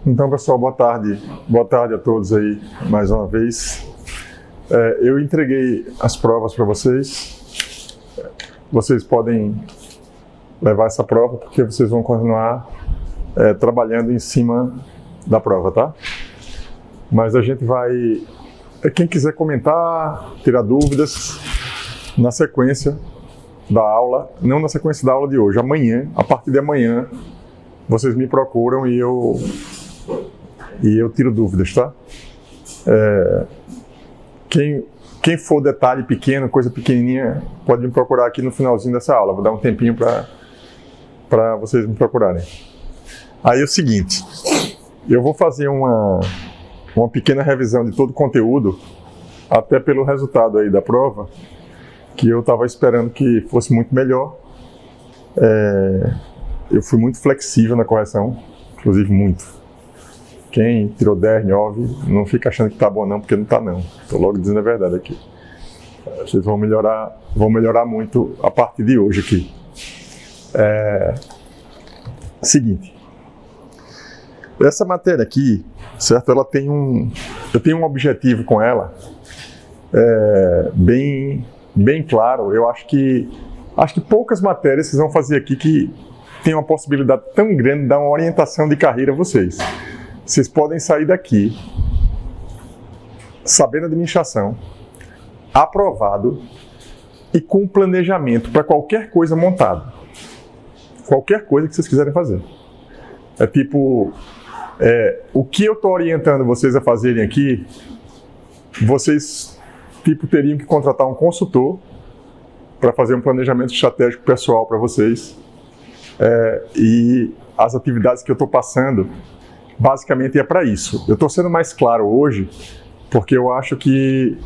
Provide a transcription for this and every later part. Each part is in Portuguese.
Então, pessoal, boa tarde. Boa tarde a todos aí, mais uma vez. Eu entreguei as provas para vocês. Vocês podem levar essa prova, porque vocês vão continuar trabalhando em cima da prova, tá? Mas a gente vai... Quem quiser comentar, tirar dúvidas, na sequência da aula, não na sequência da aula de hoje, amanhã, a partir de amanhã, vocês me procuram e eu tiro dúvidas, tá? Quem for detalhe pequeno, coisa pequenininha, pode me procurar aqui no finalzinho dessa aula. Vou dar um tempinho para vocês me procurarem. Aí é o seguinte, eu vou fazer uma pequena revisão de todo o conteúdo, até pelo resultado aí da prova, que eu estava esperando que fosse muito melhor. Eu fui muito flexível na correção, inclusive muito. Quem tirou 10, 9, não fica achando que tá bom não, porque não tá não. Estou logo dizendo a verdade aqui. Vocês vão melhorar muito a partir de hoje aqui. Seguinte. Essa matéria aqui, certo? Ela tem eu tenho um objetivo com ela, bem claro. Eu acho que poucas matérias vocês vão fazer aqui que tem uma possibilidade tão grande de dar uma orientação de carreira a vocês. Vocês podem sair daqui sabendo administração, aprovado e com planejamento para qualquer coisa montado. Qualquer coisa que vocês quiserem fazer. O que eu estou orientando vocês a fazerem aqui, vocês teriam que contratar um consultor para fazer um planejamento estratégico pessoal para vocês. E as atividades que eu estou passando, basicamente é para isso. Eu estou sendo mais claro hoje, porque eu acho que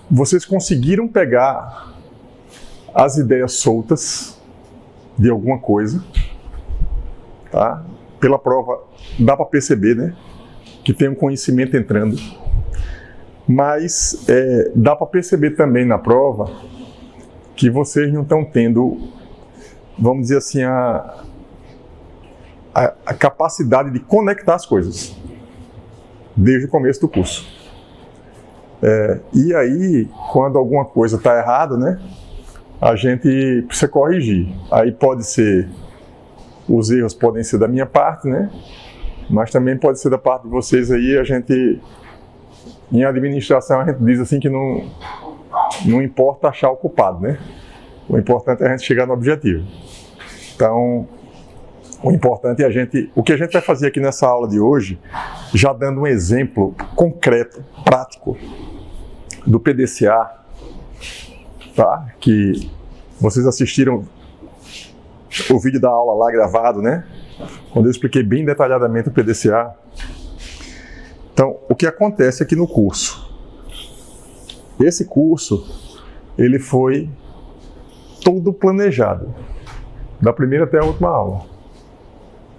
vocês conseguiram pegar as ideias soltas de alguma coisa, tá? Pela prova dá para perceber, né, que tem um conhecimento entrando, mas dá para perceber também na prova que vocês não estão tendo, vamos dizer assim, a capacidade de conectar as coisas desde o começo do curso. E aí, quando alguma coisa está errada, né, a gente precisa corrigir. Aí pode ser, os erros podem ser da minha parte, né, mas também pode ser da parte de vocês aí. A gente, em administração, a gente diz assim que não importa achar o culpado, né? O importante é a gente chegar no objetivo. Então, o importante é o que a gente vai fazer aqui nessa aula de hoje, já dando um exemplo concreto, prático, do PDCA, tá? Que vocês assistiram o vídeo da aula lá gravado, né? Quando eu expliquei bem detalhadamente o PDCA. Então, o que acontece aqui no curso? Esse curso, ele foi todo planejado, da primeira até a última aula.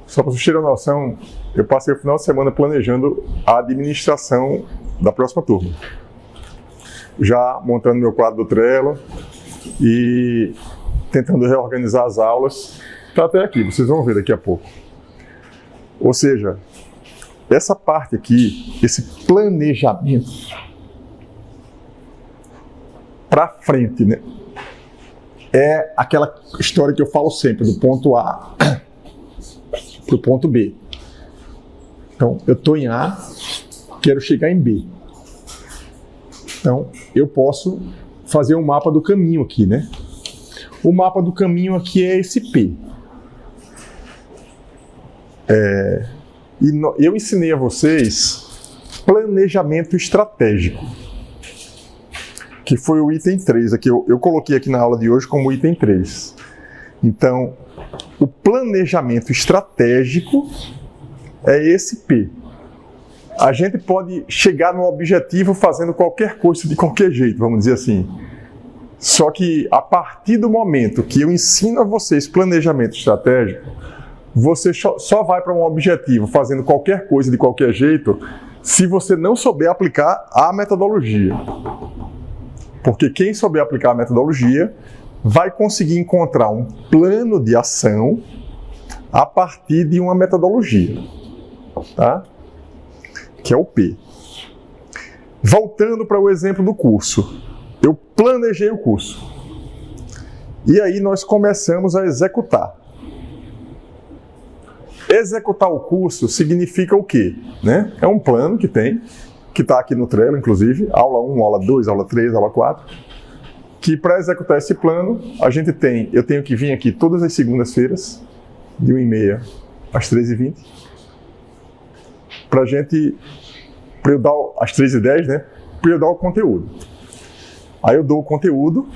Só para vocês terem uma noção, eu passei o final de semana planejando a administração da próxima turma. Já montando meu quadro do Trello e tentando reorganizar as aulas. Está até aqui, vocês vão ver daqui a pouco. Ou seja, essa parte aqui, esse planejamento para frente, né? É aquela história que eu falo sempre, do ponto A para o ponto B. Então, eu estou em A, quero chegar em B. Então, eu posso fazer um mapa do caminho aqui, né? O mapa do caminho aqui é esse P. Eu ensinei a vocês planejamento estratégico, que foi o item 3. Aqui, eu coloquei aqui na aula de hoje como item 3. Então, o planejamento estratégico é esse P. A gente pode chegar no objetivo fazendo qualquer coisa de qualquer jeito, vamos dizer assim. Só que a partir do momento que eu ensino a vocês planejamento estratégico, você só vai para um objetivo fazendo qualquer coisa de qualquer jeito se você não souber aplicar a metodologia. Porque quem souber aplicar a metodologia vai conseguir encontrar um plano de ação a partir de uma metodologia. tá? Que é o P. Voltando para o exemplo do curso. Eu planejei o curso. E aí nós começamos a executar. Executar o curso significa o quê? Né? É um plano que está aqui no Trello, inclusive, aula 1, aula 2, aula 3, aula 4, que para executar esse plano, eu tenho que vir aqui todas as segundas-feiras, de 1h30 às 3h20, para eu dar, às 3h10, né? Para eu dar o conteúdo. Aí eu dou o conteúdo,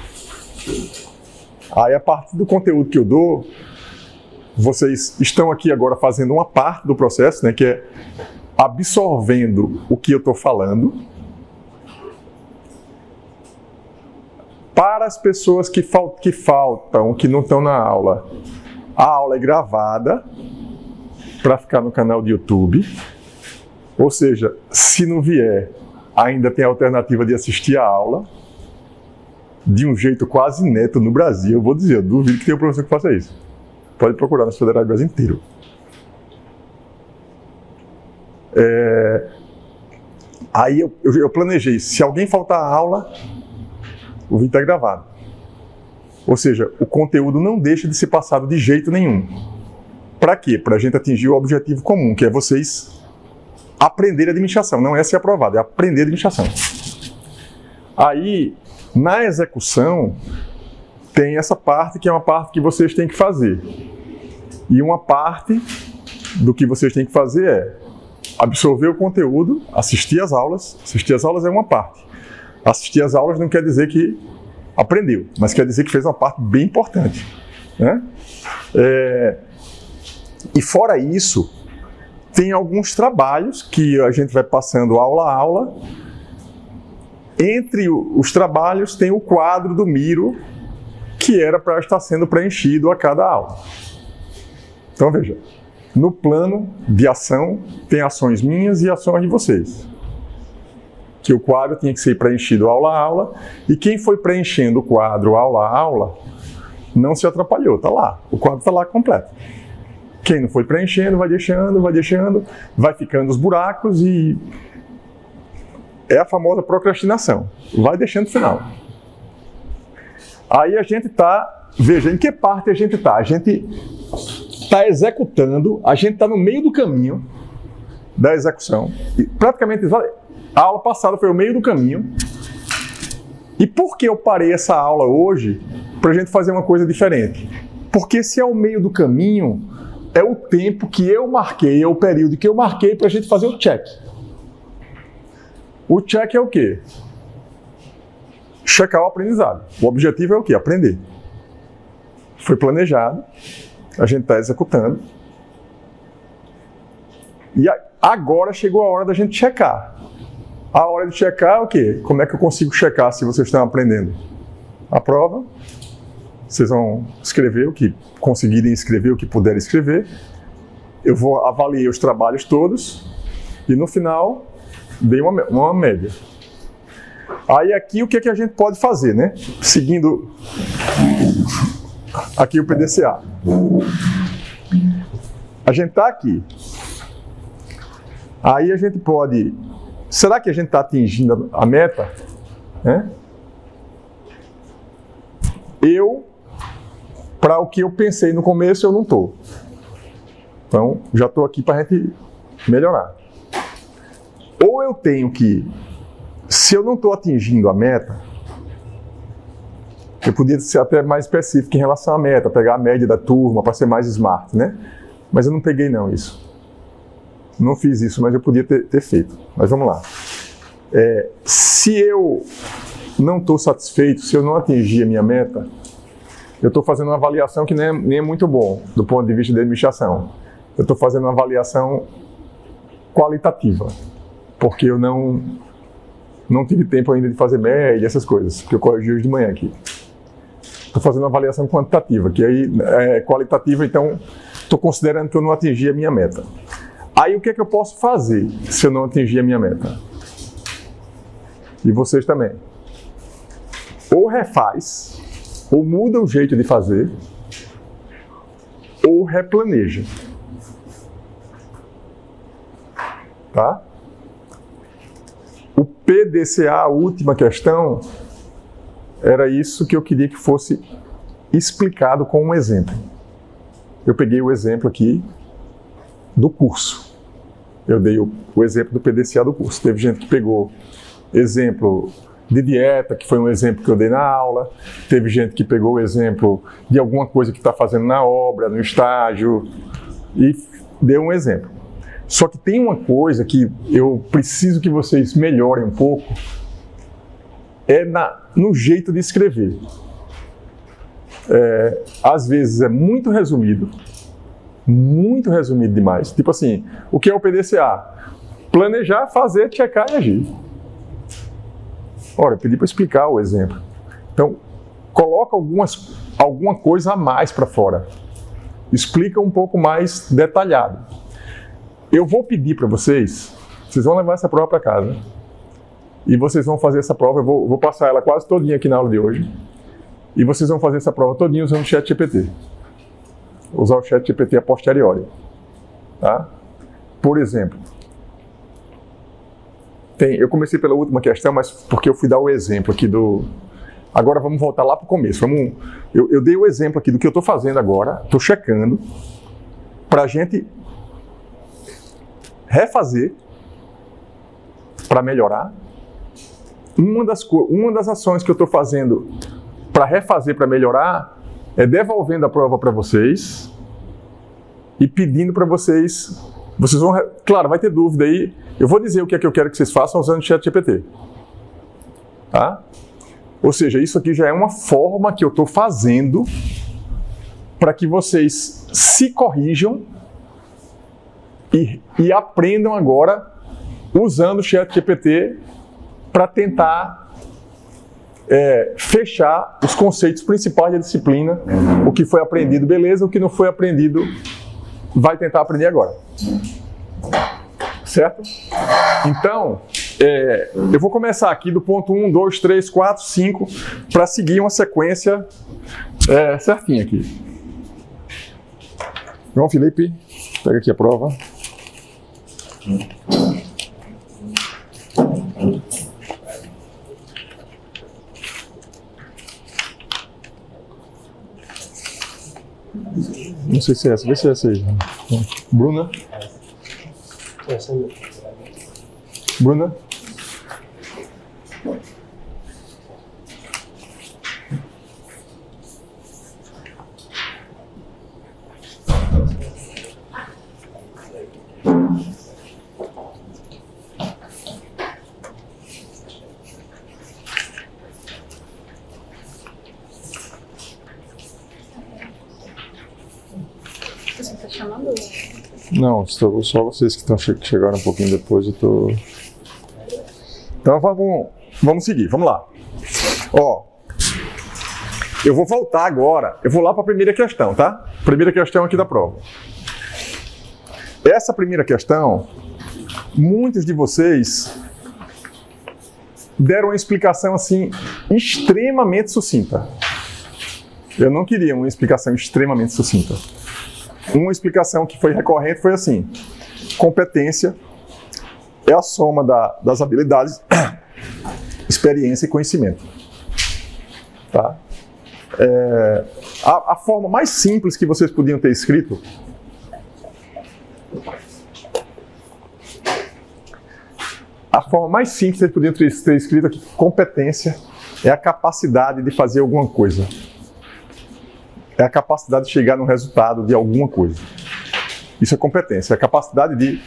aí a partir do conteúdo que eu dou, vocês estão aqui agora fazendo uma parte do processo, né, que é absorvendo o que eu estou falando. Para as pessoas que faltam, que não estão na aula, a aula é gravada para ficar no canal do YouTube. Ou seja, se não vier, ainda tem a alternativa de assistir a aula de um jeito quase inédito no Brasil. Eu vou dizer, eu duvido que tenha um professor que faça isso. Pode procurar nas federais do Brasil inteiro. Aí eu planejei, se alguém faltar a aula, o vídeo está gravado. Ou seja, o conteúdo não deixa de ser passado de jeito nenhum. Para quê? Para a gente atingir o objetivo comum, que é vocês aprenderem administração. Não é ser aprovado, é aprender administração. Aí, na execução, tem essa parte que é uma parte que vocês têm que fazer. E uma parte do que vocês têm que fazer é absorver o conteúdo, assistir às aulas. Assistir às aulas é uma parte. Assistir às aulas não quer dizer que aprendeu, mas quer dizer que fez uma parte bem importante, né? E fora isso, tem alguns trabalhos que a gente vai passando aula a aula. Entre os trabalhos tem o quadro do Miro, que era para estar sendo preenchido a cada aula. Então veja, no plano de ação tem ações minhas e ações de vocês. Que o quadro tinha que ser preenchido aula a aula, e quem foi preenchendo o quadro aula a aula não se atrapalhou, está lá, o quadro está lá completo. Quem não foi preenchendo vai deixando, vai ficando os buracos e é a famosa procrastinação, vai deixando no final. Aí a gente está, veja, em que parte a gente está? A gente está executando, a gente está no meio do caminho da execução, e praticamente a aula passada foi o meio do caminho. E por que eu parei essa aula hoje para a gente fazer uma coisa diferente? Porque se é o meio do caminho, é o tempo que eu marquei, é o período que eu marquei para a gente fazer o check. O check é o quê? Checar o aprendizado. O objetivo é o quê? Aprender. Foi planejado, a gente está executando. E agora chegou a hora da gente checar. A hora de checar é o quê? Como é que eu consigo checar se vocês estão aprendendo? A prova, vocês vão escrever o que conseguirem escrever, o que puderem escrever. Eu vou avaliar os trabalhos todos e no final dei uma média. Aí aqui o que a gente pode fazer, né? Seguindo aqui o PDCA. A gente está aqui. Aí a gente pode... Será que a gente está atingindo a meta? Para o que eu pensei no começo, eu não estou. Então, já estou aqui para a gente melhorar. Ou eu tenho que, se eu não estou atingindo a meta, eu podia ser até mais específico em relação à meta, pegar a média da turma para ser mais smart, né? Mas eu não peguei não isso. Não fiz isso, mas eu podia ter feito. Mas vamos lá. Se eu não estou satisfeito, se eu não atingir a minha meta, eu estou fazendo uma avaliação que nem é muito bom do ponto de vista da administração. Eu estou fazendo uma avaliação qualitativa, porque eu não tive tempo ainda de fazer média, essas coisas, porque eu corrigi hoje de manhã aqui. Estou fazendo uma avaliação quantitativa, que aí é qualitativa, então estou considerando que eu não atingi a minha meta. Aí o que é que eu posso fazer se eu não atingir a minha meta? E vocês também. Ou refaz, ou muda o jeito de fazer, ou replaneja. tá? O PDCA, a última questão, era isso que eu queria que fosse explicado com um exemplo. Eu peguei o exemplo aqui do curso. Eu dei o exemplo do PDCA do curso. Teve gente que pegou exemplo de dieta, que foi um exemplo que eu dei na aula. Teve gente que pegou o exemplo de alguma coisa que está fazendo na obra, no estágio, e deu um exemplo. Só que tem uma coisa que eu preciso que vocês melhorem um pouco, no jeito de escrever. Às vezes é muito resumido demais. Tipo assim, o que é o PDCA? Planejar, fazer, checar e agir. Ora, eu pedi para explicar o exemplo. Então, coloca alguma coisa a mais para fora. Explica um pouco mais detalhado. Eu vou pedir para vocês vão levar essa prova para casa. E vocês vão fazer essa prova, eu vou passar ela quase todinha aqui na aula de hoje. E vocês vão fazer essa prova todinha usando o ChatGPT. Usar o ChatGPT a posteriori. Tá? Por exemplo, eu comecei pela última questão, mas porque eu fui dar o exemplo aqui do... Agora vamos voltar lá para o começo. Eu dei o exemplo aqui do que eu estou fazendo agora, estou checando, para a gente refazer, para melhorar. Uma das ações que eu estou fazendo para refazer, para melhorar, é devolvendo a prova para vocês e pedindo para vocês vão... Claro, vai ter dúvida aí. Eu vou dizer o que é que eu quero que vocês façam usando o ChatGPT. Tá? Ou seja, isso aqui já é uma forma que eu estou fazendo para que vocês se corrijam e aprendam agora usando o ChatGPT para tentar fechar os conceitos principais da disciplina. O que foi aprendido, beleza. O que não foi aprendido, vai tentar aprender agora. Certo? Então, eu vou começar aqui do ponto 1, 2, 3, 4, 5, para seguir uma sequência certinha aqui. João Felipe, pega aqui a prova. Não sei se é essa, vê se é essa aí. Bruna? Essa aí. Bruna? Você está chamando? Não, só vocês que chegaram um pouquinho depois. Então vamos seguir, vamos lá. Ó, eu vou voltar agora, eu vou lá para a primeira questão, tá? Primeira questão aqui da prova. Essa primeira questão, muitos de vocês deram uma explicação assim extremamente sucinta. Eu não queria uma explicação extremamente sucinta. Uma explicação que foi recorrente foi assim: competência é a soma das habilidades, experiência e conhecimento. Tá? A forma mais simples que vocês podiam ter escrito aqui: competência é a capacidade de fazer alguma coisa. É a capacidade de chegar no resultado de alguma coisa. Isso é competência, é a capacidade de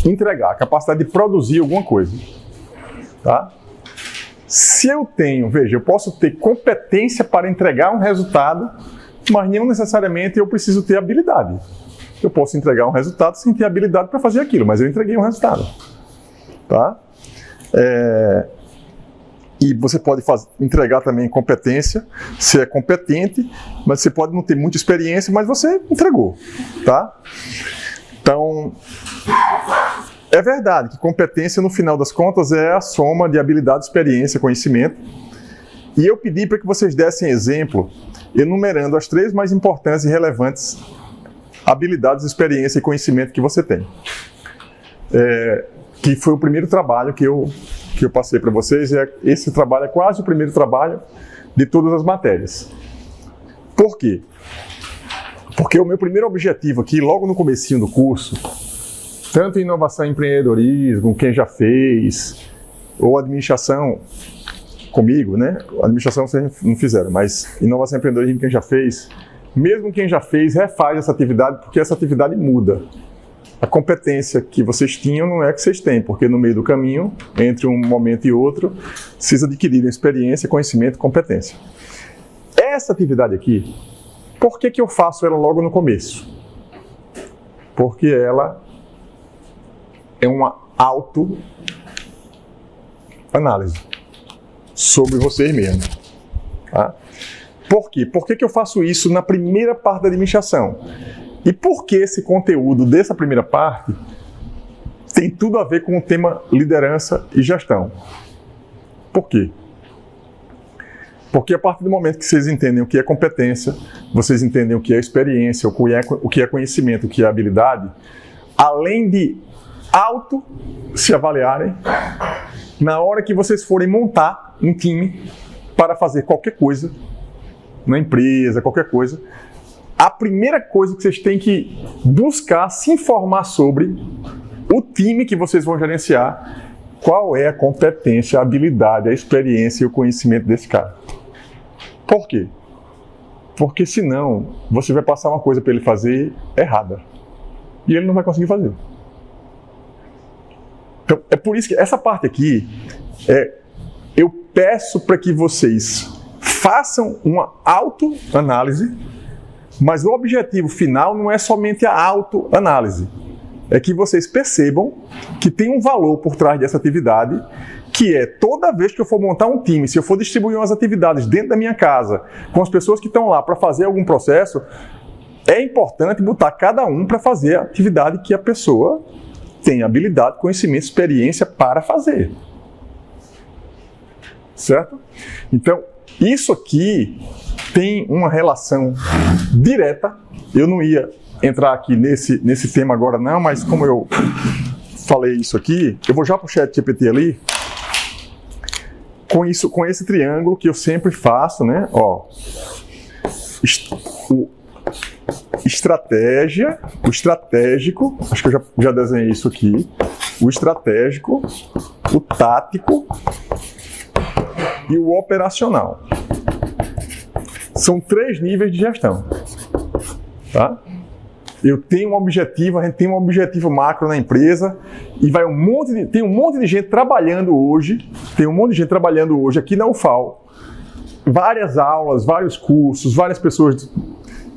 entregar, a capacidade de produzir alguma coisa. Tá? Se eu tenho, veja, eu posso ter competência para entregar um resultado, mas não necessariamente eu preciso ter habilidade. Eu posso entregar um resultado sem ter habilidade para fazer aquilo, mas eu entreguei um resultado. Tá? E você pode entregar também competência, você é competente, mas você pode não ter muita experiência, mas você entregou, tá? Então, é verdade que competência, no final das contas, é a soma de habilidade, experiência, conhecimento. E eu pedi para que vocês dessem exemplo, enumerando as 3 mais importantes e relevantes habilidades, experiência e conhecimento que você tem. que foi o primeiro trabalho que eu passei para vocês, e esse trabalho é quase o primeiro trabalho de todas as matérias. Por quê? Porque o meu primeiro objetivo aqui, logo no comecinho do curso, tanto em inovação e empreendedorismo, quem já fez, ou administração comigo, né? A administração vocês não fizeram, mas inovação e empreendedorismo, quem já fez, mesmo quem já fez, refaz essa atividade, porque essa atividade muda. A competência que vocês tinham não é a que vocês têm, porque no meio do caminho, entre um momento e outro, precisa adquirir experiência, conhecimento e competência. Essa atividade aqui, por que eu faço ela logo no começo? Porque ela é uma autoanálise sobre vocês mesmos. Tá? Por quê? Por que eu faço isso na primeira parte da administração? E por que esse conteúdo dessa primeira parte tem tudo a ver com o tema liderança e gestão? Por quê? Porque a partir do momento que vocês entendem o que é competência, vocês entendem o que é experiência, o que é conhecimento, o que é habilidade, além de se avaliarem, na hora que vocês forem montar um time para fazer qualquer coisa, na empresa, qualquer coisa, a primeira coisa que vocês têm que buscar se informar sobre o time que vocês vão gerenciar, qual é a competência, a habilidade, a experiência e o conhecimento desse cara. Por quê? Porque senão você vai passar uma coisa para ele fazer errada e ele não vai conseguir fazer. Então é por isso que essa parte aqui eu peço para que vocês façam uma autoanálise, mas o objetivo final não é somente a autoanálise. É que vocês percebam que tem um valor por trás dessa atividade, que é toda vez que eu for montar um time, se eu for distribuir umas atividades dentro da minha casa, com as pessoas que estão lá para fazer algum processo, é importante botar cada um para fazer a atividade que a pessoa tem habilidade, conhecimento, experiência para fazer. Certo? Então, isso aqui tem uma relação direta. Eu não ia entrar aqui nesse tema agora não, mas como eu falei isso aqui, eu vou já para o ChatGPT ali, com esse triângulo que eu sempre faço, né? Ó, estratégia, o estratégico, acho que eu já desenhei isso aqui, o estratégico, o tático e o operacional. São 3 níveis de gestão, tá? Eu tenho um objetivo, a gente tem um objetivo macro na empresa e tem um monte de gente trabalhando hoje, aqui na UFAL. Várias aulas, vários cursos, várias pessoas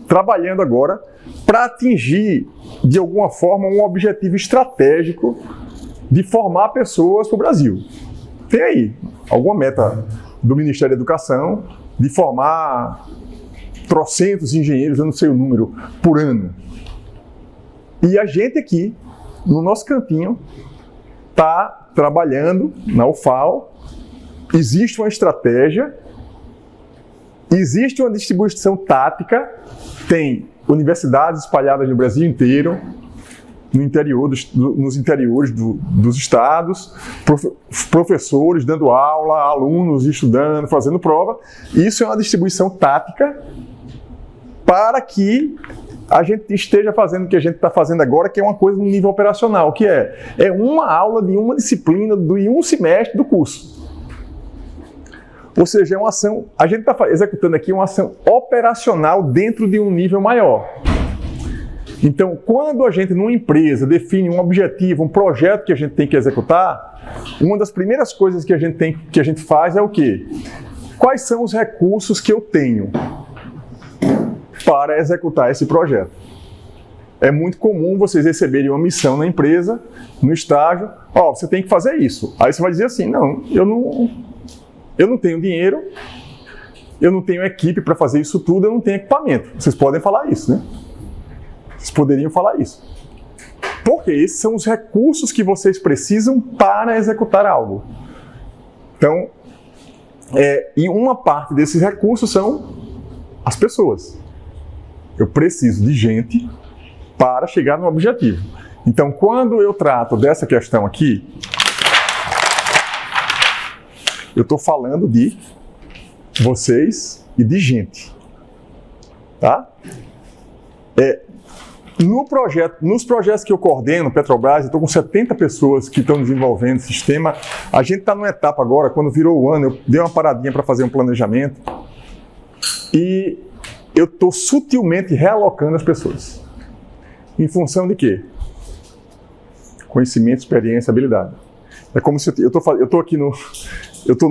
trabalhando agora para atingir, de alguma forma, um objetivo estratégico de formar pessoas para o Brasil. Tem aí alguma meta do Ministério da Educação de formar trocentos engenheiros, eu não sei o número, por ano. E a gente aqui, no nosso cantinho, está trabalhando na UFAL, existe uma estratégia, existe uma distribuição tática, tem universidades espalhadas no Brasil inteiro, nos interiores dos estados, professores dando aula, alunos estudando, fazendo prova. Isso é uma distribuição tática para que a gente esteja fazendo o que a gente está fazendo agora, que é uma coisa no nível operacional, que é uma aula de uma disciplina de um semestre do curso. Ou seja, é uma ação, a gente está executando aqui uma ação operacional dentro de um nível maior. Então, quando a gente, numa empresa, define um objetivo, um projeto que a gente tem que executar, uma das primeiras coisas que a gente faz é o quê? Quais são os recursos que eu tenho para executar esse projeto? É muito comum vocês receberem uma missão na empresa, no estágio, você tem que fazer isso. Aí você vai dizer assim, não, eu não tenho dinheiro, eu não tenho equipe para fazer isso tudo, eu não tenho equipamento. Vocês podem falar isso, né? Vocês poderiam falar isso. Porque esses são os recursos que vocês precisam para executar algo. Então, e uma parte desses recursos são as pessoas. Eu preciso de gente para chegar no objetivo. Então, quando eu trato dessa questão aqui, eu estou falando de vocês e de gente. Tá? Nos projetos que eu coordeno, Petrobras, eu estou com 70 pessoas que estão desenvolvendo sistema. A gente está numa etapa agora, quando virou o ano, eu dei uma paradinha para fazer um planejamento e eu estou sutilmente realocando as pessoas. Em função de quê? Conhecimento, experiência, habilidade. É como se eu estou aqui no... Eu estou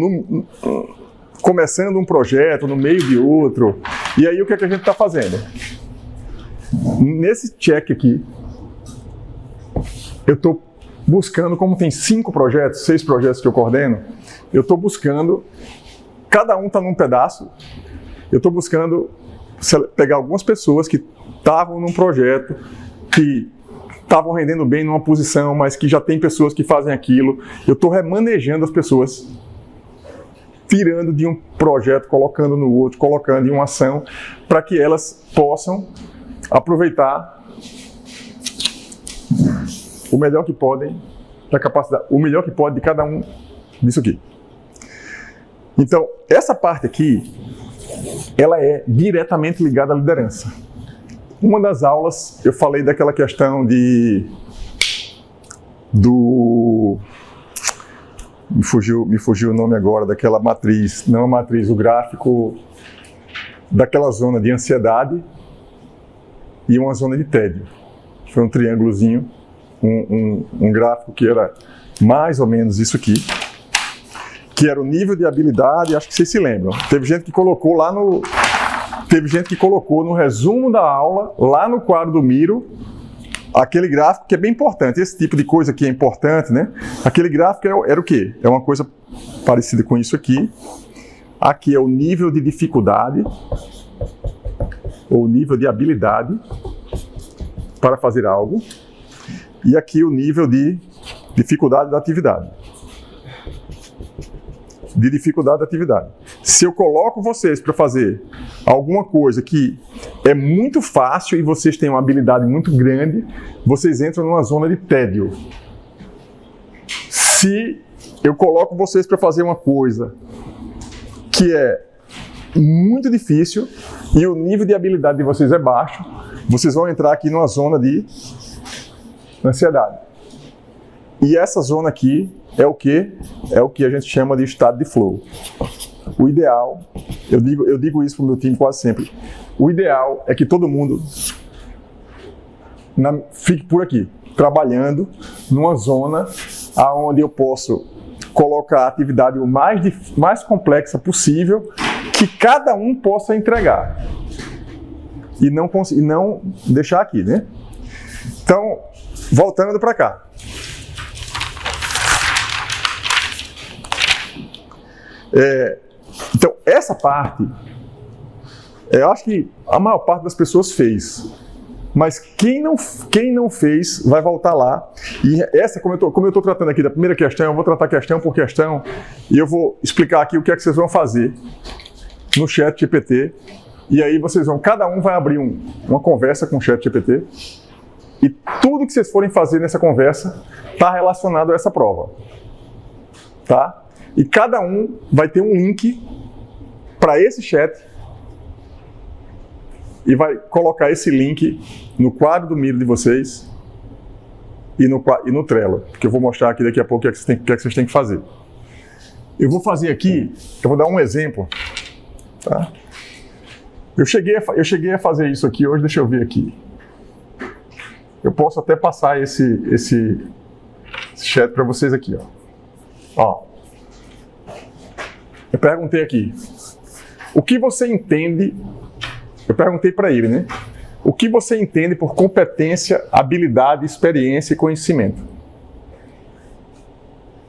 começando um projeto, no meio de outro, e aí o que é que a gente está fazendo? Nesse check aqui, eu estou buscando, como tem 5 projetos, 6 projetos que eu coordeno, eu estou buscando, cada um está num pedaço, eu estou buscando pegar algumas pessoas que estavam num projeto, que estavam rendendo bem numa posição, mas que já tem pessoas que fazem aquilo, eu estou remanejando as pessoas, tirando de um projeto, colocando no outro, colocando em uma ação, para que elas possam aproveitar o melhor que podem da capacidade, o melhor que pode de cada um disso aqui. Então, essa parte aqui, ela é diretamente ligada à liderança. Uma das aulas, eu falei daquela questão me fugiu o nome agora, daquela matriz, não a matriz, o gráfico daquela zona de ansiedade e uma zona de tédio. Foi um triângulozinho, um gráfico que era mais ou menos isso aqui, que era o nível de habilidade, acho que vocês se lembram. Teve gente que colocou no resumo da aula, lá no quadro do Miro, aquele gráfico que é bem importante. Esse tipo de coisa aqui é importante, né? Aquele gráfico era o quê? É uma coisa parecida com isso aqui. Aqui é o nível de dificuldade, ou nível de habilidade para fazer algo. E aqui o nível de dificuldade da atividade. De dificuldade da atividade. Se eu coloco vocês para fazer alguma coisa que é muito fácil e vocês têm uma habilidade muito grande, vocês entram numa zona de tédio. Se eu coloco vocês para fazer uma coisa que é muito difícil e o nível de habilidade de vocês é baixo, vocês vão entrar aqui numa zona de ansiedade. E essa zona aqui é o quê? É o que a gente chama de estado de flow. O ideal, eu digo isso para o meu time quase sempre, o ideal é que todo mundo fique por aqui, trabalhando numa zona onde eu posso colocar a atividade o mais complexa possível, que cada um possa entregar. E não deixar aqui, né? Então, voltando para cá. Então, essa parte, eu acho que a maior parte das pessoas fez. Mas quem não fez, vai voltar lá. E essa, como eu estou tratando aqui da primeira questão, eu vou tratar questão por questão. E eu vou explicar aqui o que é que vocês vão fazer no ChatGPT. E aí cada um vai abrir uma conversa com o ChatGPT. E tudo que vocês forem fazer nessa conversa está relacionado a essa prova. Tá? E cada um vai ter um link para esse chat e vai colocar esse link no quadro do Miro de vocês e no Trello, que eu vou mostrar aqui daqui a pouco o que vocês têm que fazer. Eu vou fazer aqui, eu vou dar um exemplo. Tá? Eu cheguei a fazer isso aqui hoje, deixa eu ver aqui. Eu posso até passar esse chat para vocês aqui. Ó. Eu perguntei aqui, o que você entende, eu perguntei para ele, né? O que você entende por competência, habilidade, experiência e conhecimento?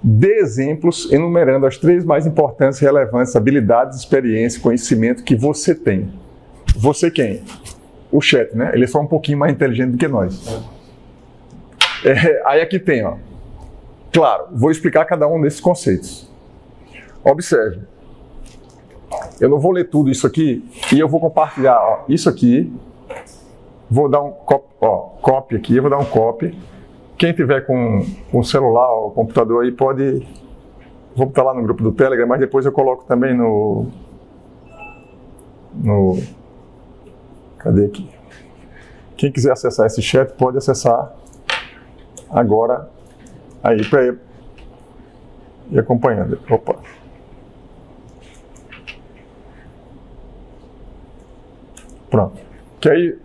Dê exemplos enumerando as 3 mais importantes e relevantes habilidades, experiência e conhecimento que você tem. Você quem? O chat, né? Ele é só um pouquinho mais inteligente do que nós. Aí aqui tem, ó. Claro, vou explicar cada um desses conceitos. Observe. Eu não vou ler tudo isso aqui e eu vou compartilhar, ó, isso aqui. Vou dar um copy aqui, eu vou dar um copy quem tiver com o celular ou computador aí pode... Vou botar lá no grupo do Telegram, mas depois eu coloco também no... Cadê aqui? Quem quiser acessar esse chat pode acessar agora aí para ir acompanhando. Opa. Pronto. Que aí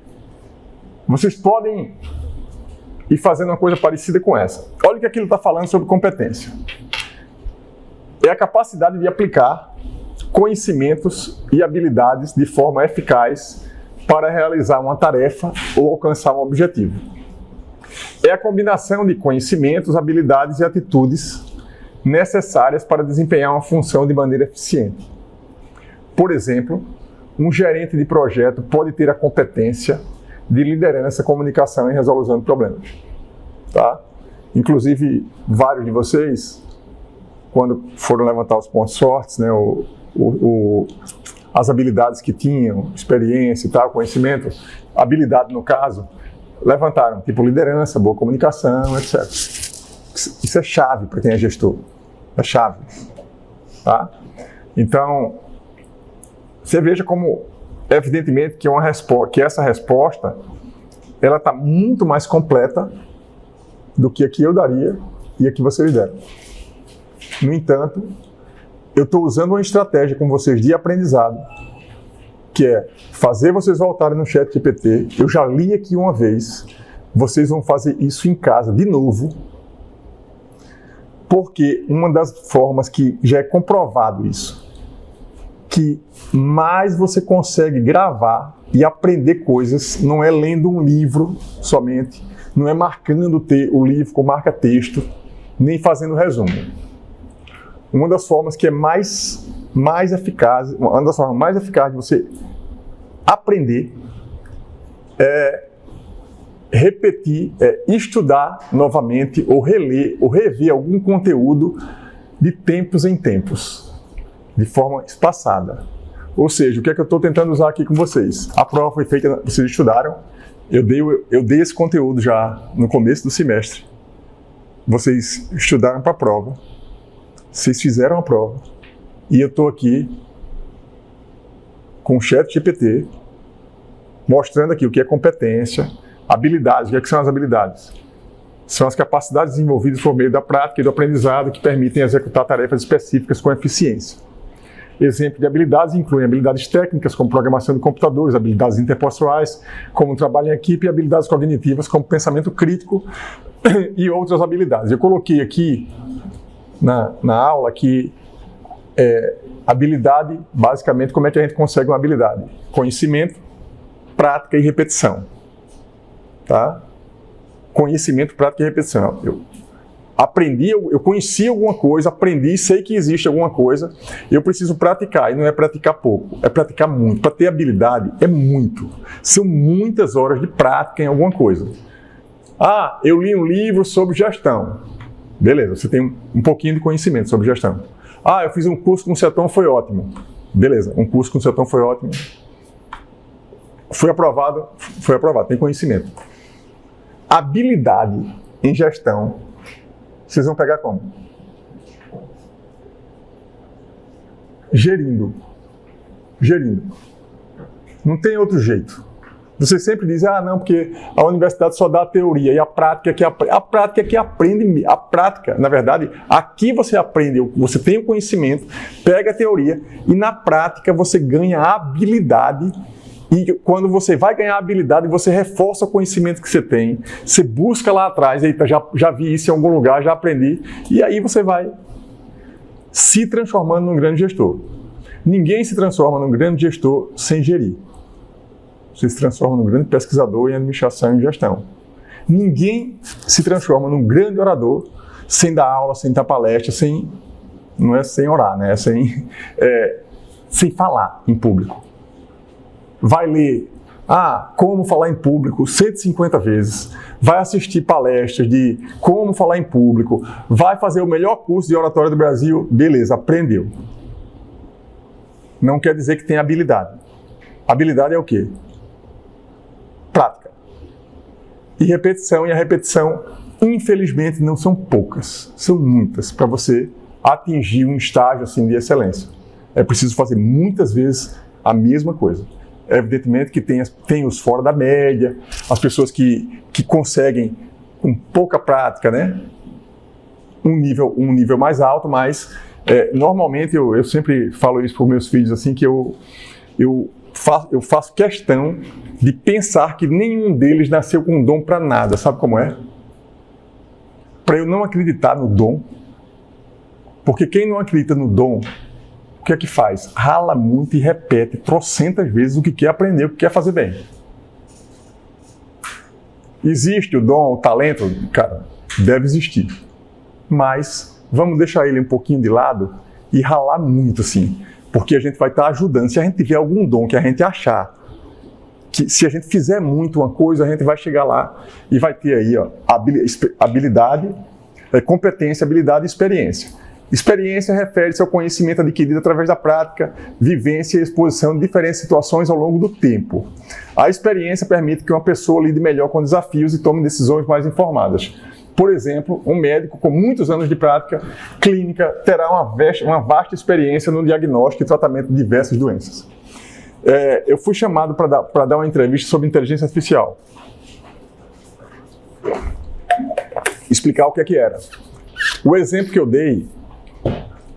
vocês podem ir fazendo uma coisa parecida com essa. Olha o que aquilo está falando sobre competência. É a capacidade de aplicar conhecimentos e habilidades de forma eficaz para realizar uma tarefa ou alcançar um objetivo. É a combinação de conhecimentos, habilidades e atitudes necessárias para desempenhar uma função de maneira eficiente. Por exemplo, um gerente de projeto pode ter a competência de liderança, comunicação e resolução de problemas. Tá? Inclusive, vários de vocês, quando foram levantar os pontos fortes, né, as habilidades que tinham, experiência e tal, conhecimento, habilidade no caso, levantaram, tipo liderança, boa comunicação, etc. Isso é chave para quem é gestor. É chave. Tá? Então, você veja como, evidentemente, que essa resposta ela está muito mais completa do que a que eu daria e a que vocês deram. No entanto, eu estou usando uma estratégia com vocês de aprendizado, que é fazer vocês voltarem no ChatGPT. Eu já li aqui uma vez, vocês vão fazer isso em casa de novo, porque uma das formas que já é comprovado isso, que mais você consegue gravar e aprender coisas, não é lendo um livro somente, não é marcando o livro com marca-texto, nem fazendo resumo. Uma das formas que é mais eficaz, uma das formas mais eficazes de você aprender é repetir, é estudar novamente, ou reler, ou rever algum conteúdo de tempos em tempos, de forma espaçada. Ou seja, o que é que eu estou tentando usar aqui com vocês? A prova foi feita, vocês estudaram, eu dei esse conteúdo já no começo do semestre. Vocês estudaram para a prova, vocês fizeram a prova, e eu estou aqui com o ChatGPT, mostrando aqui o que é competência, habilidades. O que são as habilidades? São as capacidades desenvolvidas por meio da prática e do aprendizado que permitem executar tarefas específicas com eficiência. Exemplo de habilidades incluem habilidades técnicas, como programação de computadores, habilidades interpessoais, como trabalho em equipe, e habilidades cognitivas, como pensamento crítico e outras habilidades. Eu coloquei aqui na aula que habilidade, basicamente, como é que a gente consegue uma habilidade? Conhecimento, prática e repetição. Tá? Conhecimento, prática e repetição. Eu conheci alguma coisa, aprendi, sei que existe alguma coisa, eu preciso praticar, e não é praticar pouco, é praticar muito. Para ter habilidade, é muito. São muitas horas de prática em alguma coisa. Ah, eu li um livro sobre gestão. Beleza, você tem um pouquinho de conhecimento sobre gestão. Ah, eu fiz um curso com o Ceton, foi ótimo. Beleza, um curso com o Ceton foi ótimo. Foi aprovado, tem conhecimento. Habilidade em gestão, vocês vão pegar como? Gerindo. Não tem outro jeito. Você sempre diz, não, porque a universidade só dá a teoria, e a prática que aprende. A prática que aprende, a prática, na verdade, aqui você aprende, você tem o conhecimento, pega a teoria, e na prática você ganha a habilidade. E quando você vai ganhar habilidade, você reforça o conhecimento que você tem, você busca lá atrás, eita, já vi isso em algum lugar, já aprendi, e aí você vai se transformando num grande gestor. Ninguém se transforma num grande gestor sem gerir. Você se transforma num grande pesquisador em administração e gestão. Ninguém se transforma num grande orador sem dar aula, sem dar palestra, não é sem orar, né? Sem falar em público. Vai ler, como falar em público 150 vezes, vai assistir palestras de como falar em público, vai fazer o melhor curso de oratória do Brasil, beleza, aprendeu. Não quer dizer que tem habilidade. Habilidade é o quê? Prática. E repetição, e a repetição infelizmente, não são poucas, são muitas, para você atingir um estágio assim de excelência. É preciso fazer muitas vezes a mesma coisa. Evidentemente que tem os fora da média, as pessoas que conseguem, com pouca prática, né, um nível mais alto, mas normalmente eu sempre falo isso para os meus filhos, assim, que eu faço questão de pensar que nenhum deles nasceu com dom para nada. Sabe como é? Para eu não acreditar no dom. Porque quem não acredita no dom, o que é que faz? Rala muito e repete trocentas vezes o que quer aprender, o que quer fazer bem. Existe o dom, o talento? Cara, deve existir. Mas vamos deixar ele um pouquinho de lado e ralar muito, assim. Porque a gente vai estar ajudando. Se a gente tiver algum dom que a gente achar, que se a gente fizer muito uma coisa, a gente vai chegar lá e vai ter aí, ó, habilidade, competência, habilidade e experiência. Experiência refere-se ao conhecimento adquirido através da prática, vivência e exposição de diferentes situações ao longo do tempo. A experiência permite que uma pessoa lide melhor com desafios e tome decisões mais informadas. Por exemplo, um médico com muitos anos de prática clínica terá uma vasta experiência no diagnóstico e tratamento de diversas doenças. Eu fui chamado para dar uma entrevista sobre inteligência artificial. Explicar o que é que era. O exemplo que eu dei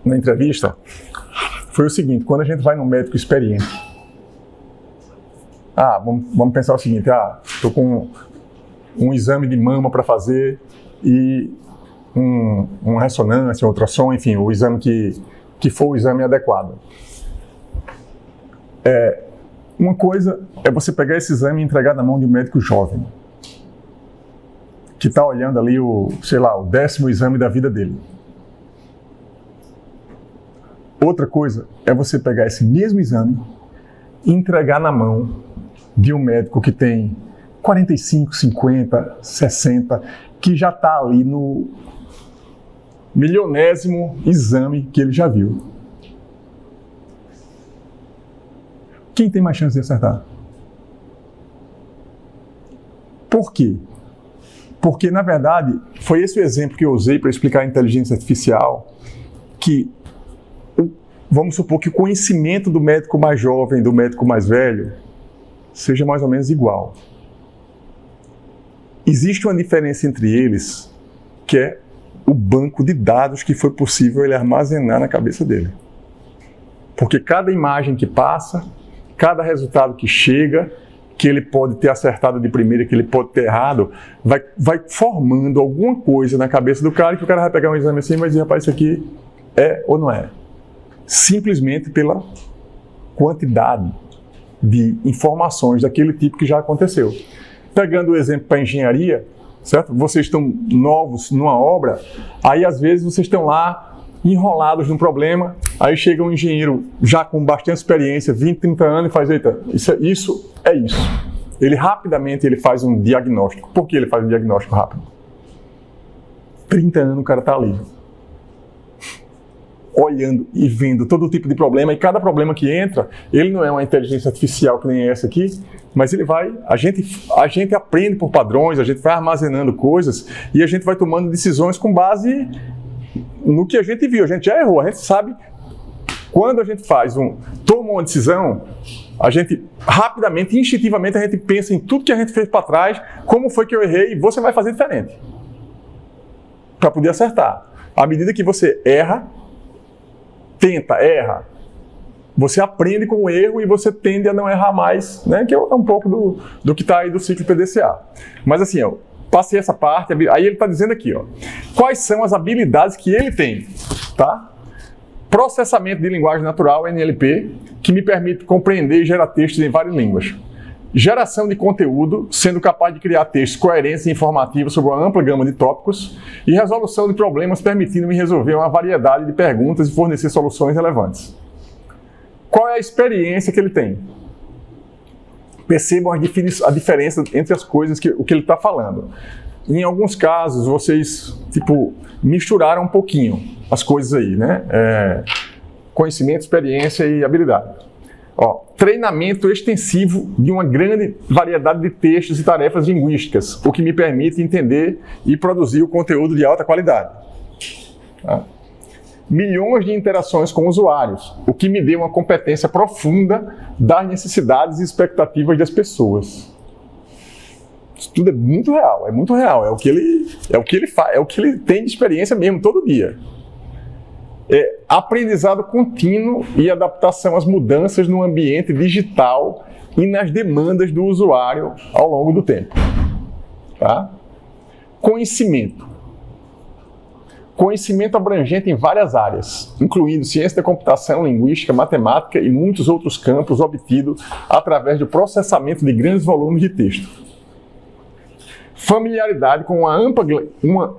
na entrevista foi o seguinte: quando a gente vai num médico experiente, vamos pensar o seguinte, estou com um exame de mama para fazer e uma ressonância, um ultrassom, enfim, o exame que for o exame adequado. Uma coisa é você pegar esse exame e entregar na mão de um médico jovem, que está olhando ali o 10º exame da vida dele. Outra coisa é você pegar esse mesmo exame e entregar na mão de um médico que tem 45, 50, 60, que já está ali no milionésimo exame que ele já viu. Quem tem mais chance de acertar? Por quê? Porque, na verdade, foi esse o exemplo que eu usei para explicar a inteligência artificial, que vamos supor que o conhecimento do médico mais jovem e do médico mais velho seja mais ou menos igual. Existe uma diferença entre eles, que é o banco de dados que foi possível ele armazenar na cabeça dele. Porque cada imagem que passa, cada resultado que chega, que ele pode ter acertado de primeira, que ele pode ter errado, vai formando alguma coisa na cabeça do cara, que o cara vai pegar um exame assim e vai dizer, rapaz, isso aqui é ou não é? Simplesmente pela quantidade de informações daquele tipo que já aconteceu. Pegando o exemplo para a engenharia, certo? Vocês estão novos numa obra, aí às vezes vocês estão lá enrolados num problema, aí chega um engenheiro já com bastante experiência, 20, 30 anos, e faz, eita, isso é isso. Ele rapidamente faz um diagnóstico. Por que ele faz um diagnóstico rápido? 30 anos o cara está ali, olhando e vendo todo tipo de problema, e cada problema que entra, ele não é uma inteligência artificial que nem essa aqui, mas a gente aprende por padrões, a gente vai armazenando coisas e a gente vai tomando decisões com base no que a gente viu. A gente já errou, a gente sabe quando a gente toma uma decisão, a gente rapidamente, instintivamente, a gente pensa em tudo que a gente fez para trás, como foi que eu errei, e você vai fazer diferente para poder acertar. À medida que você erra, erra, você aprende com o erro e você tende a não errar mais, né? Que é um pouco do que está aí do ciclo PDCA. Mas assim, passei essa parte, aí ele está dizendo aqui, quais são as habilidades que ele tem, tá? Processamento de linguagem natural, NLP, que me permite compreender e gerar textos em várias línguas. Geração de conteúdo, sendo capaz de criar textos coerentes e informativos sobre uma ampla gama de tópicos, e resolução de problemas, permitindo-me resolver uma variedade de perguntas e fornecer soluções relevantes. Qual é a experiência que ele tem? Percebam a diferença entre as coisas, o que ele está falando. Em alguns casos, vocês misturaram um pouquinho as coisas aí, né? Conhecimento, experiência e habilidade. Treinamento extensivo de uma grande variedade de textos e tarefas linguísticas, o que me permite entender e produzir o conteúdo de alta qualidade. Tá? Milhões de interações com usuários, o que me deu uma competência profunda das necessidades e expectativas das pessoas. Isso tudo é muito real, é o que ele faz, é o que ele tem de experiência mesmo todo dia. Aprendizado contínuo e adaptação às mudanças no ambiente digital e nas demandas do usuário ao longo do tempo. Tá? Conhecimento. Conhecimento abrangente em várias áreas, incluindo ciência da computação, linguística, matemática e muitos outros campos obtido através do processamento de grandes volumes de texto. Familiaridade com uma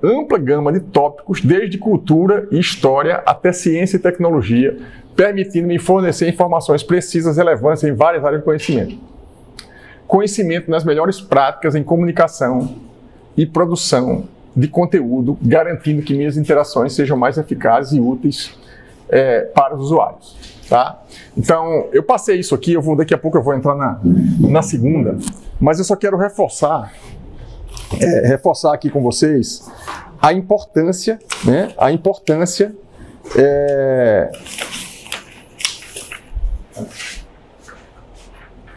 ampla gama de tópicos, desde cultura e história até ciência e tecnologia, permitindo-me fornecer informações precisas e relevantes em várias áreas de conhecimento. Conhecimento nas melhores práticas em comunicação e produção de conteúdo, garantindo que minhas interações sejam mais eficazes e úteis para os usuários. Tá? Então, eu passei isso aqui, daqui a pouco eu vou entrar na segunda, mas eu só quero reforçar aqui com vocês a importância, né?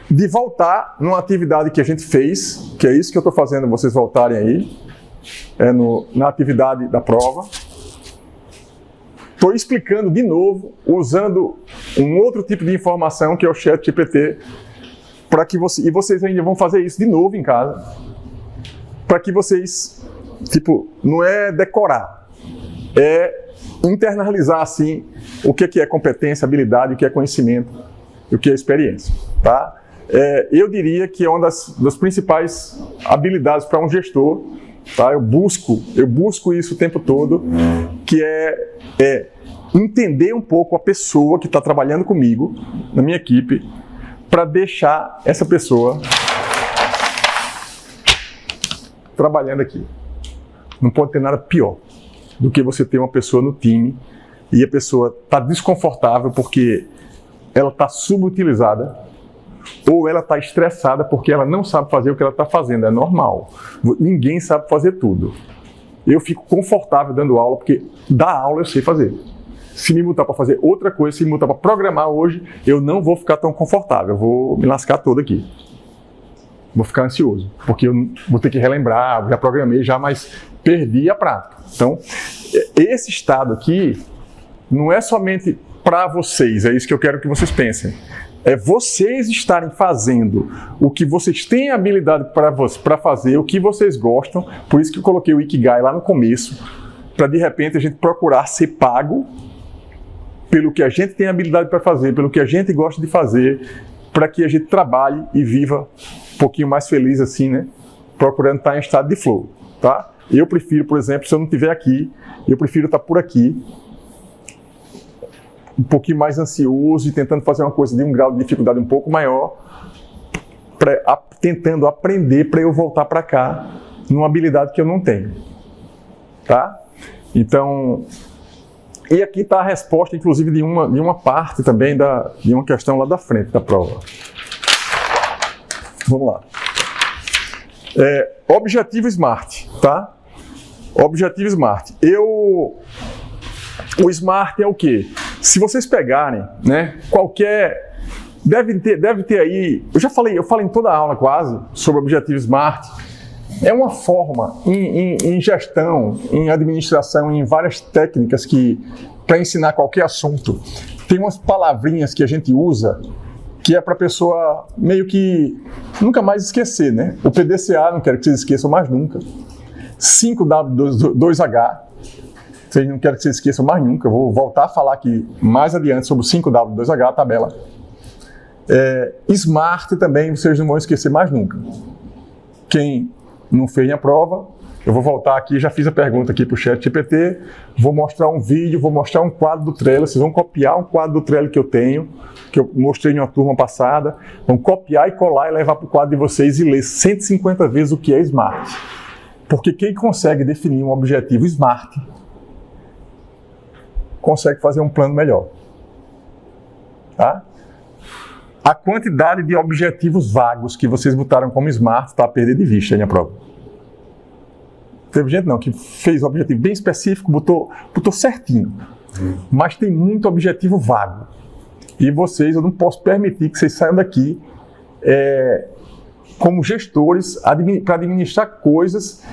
De voltar numa atividade que a gente fez, que é isso que eu estou fazendo vocês voltarem aí, na atividade da prova. Estou explicando de novo, usando um outro tipo de informação que é o ChatGPT, e vocês ainda vão fazer isso de novo em casa, para que vocês, não é decorar, é internalizar assim o que é competência, habilidade, o que é conhecimento e o que é experiência, tá? Eu diria que é uma das principais habilidades para um gestor, tá? Eu busco isso o tempo todo, que é entender um pouco a pessoa que está trabalhando comigo, na minha equipe, para deixar essa pessoa trabalhando aqui. Não pode ter nada pior do que você ter uma pessoa no time e a pessoa está desconfortável porque ela está subutilizada ou ela está estressada porque ela não sabe fazer o que ela está fazendo. É normal. Ninguém sabe fazer tudo. Eu fico confortável dando aula porque dar aula eu sei fazer. Se me botar para fazer outra coisa, se me botar para programar hoje, eu não vou ficar tão confortável. Eu vou me lascar todo aqui. Vou ficar ansioso, porque eu vou ter que relembrar, já programei já, mas perdi a prática. Então, esse estado aqui não é somente para vocês, é isso que eu quero que vocês pensem. É vocês estarem fazendo o que vocês têm habilidade para fazer, o que vocês gostam, por isso que eu coloquei o Ikigai lá no começo, para de repente a gente procurar ser pago pelo que a gente tem habilidade para fazer, pelo que a gente gosta de fazer, para que a gente trabalhe e viva um pouquinho mais feliz assim, né? Procurando estar em estado de flow, tá? Eu prefiro, por exemplo, se eu não estiver aqui, eu prefiro estar por aqui, um pouquinho mais ansioso e tentando fazer uma coisa de um grau de dificuldade um pouco maior, tentando aprender para eu voltar para cá numa habilidade que eu não tenho, tá? Então, e aqui está a resposta, inclusive, de uma parte também de uma questão lá da frente da prova. Vamos lá. Objetivo SMART, tá? Objetivo SMART. O SMART é o quê? Se vocês pegarem, né, deve ter aí, eu falei em toda a aula quase sobre o objetivo SMART. É uma forma em gestão, em administração, em várias técnicas para ensinar qualquer assunto. Tem umas palavrinhas que a gente usa que é para a pessoa meio que nunca mais esquecer, né? O PDCA, não quero que vocês esqueçam mais nunca. 5W2H, vocês não quero que vocês esqueçam mais nunca. Eu vou voltar a falar aqui mais adiante sobre o 5W2H, a tabela. SMART também, vocês não vão esquecer mais nunca. Quem não fez a prova, eu vou voltar aqui, já fiz a pergunta aqui para o ChatGPT, vou mostrar um vídeo, vou mostrar um quadro do Trello, vocês vão copiar um quadro do Trello que eu tenho, que eu mostrei em uma turma passada, vão copiar e colar e levar para o quadro de vocês e ler 150 vezes o que é SMART. Porque quem consegue definir um objetivo SMART, consegue fazer um plano melhor. Tá? a quantidade de objetivos vagos que vocês botaram como SMART está a perder de vista aí na prova. Teve gente não, que fez um objetivo bem específico, botou certinho. Mas tem muito objetivo vago. E vocês, eu não posso permitir que vocês saiam daqui como gestores para administrar coisas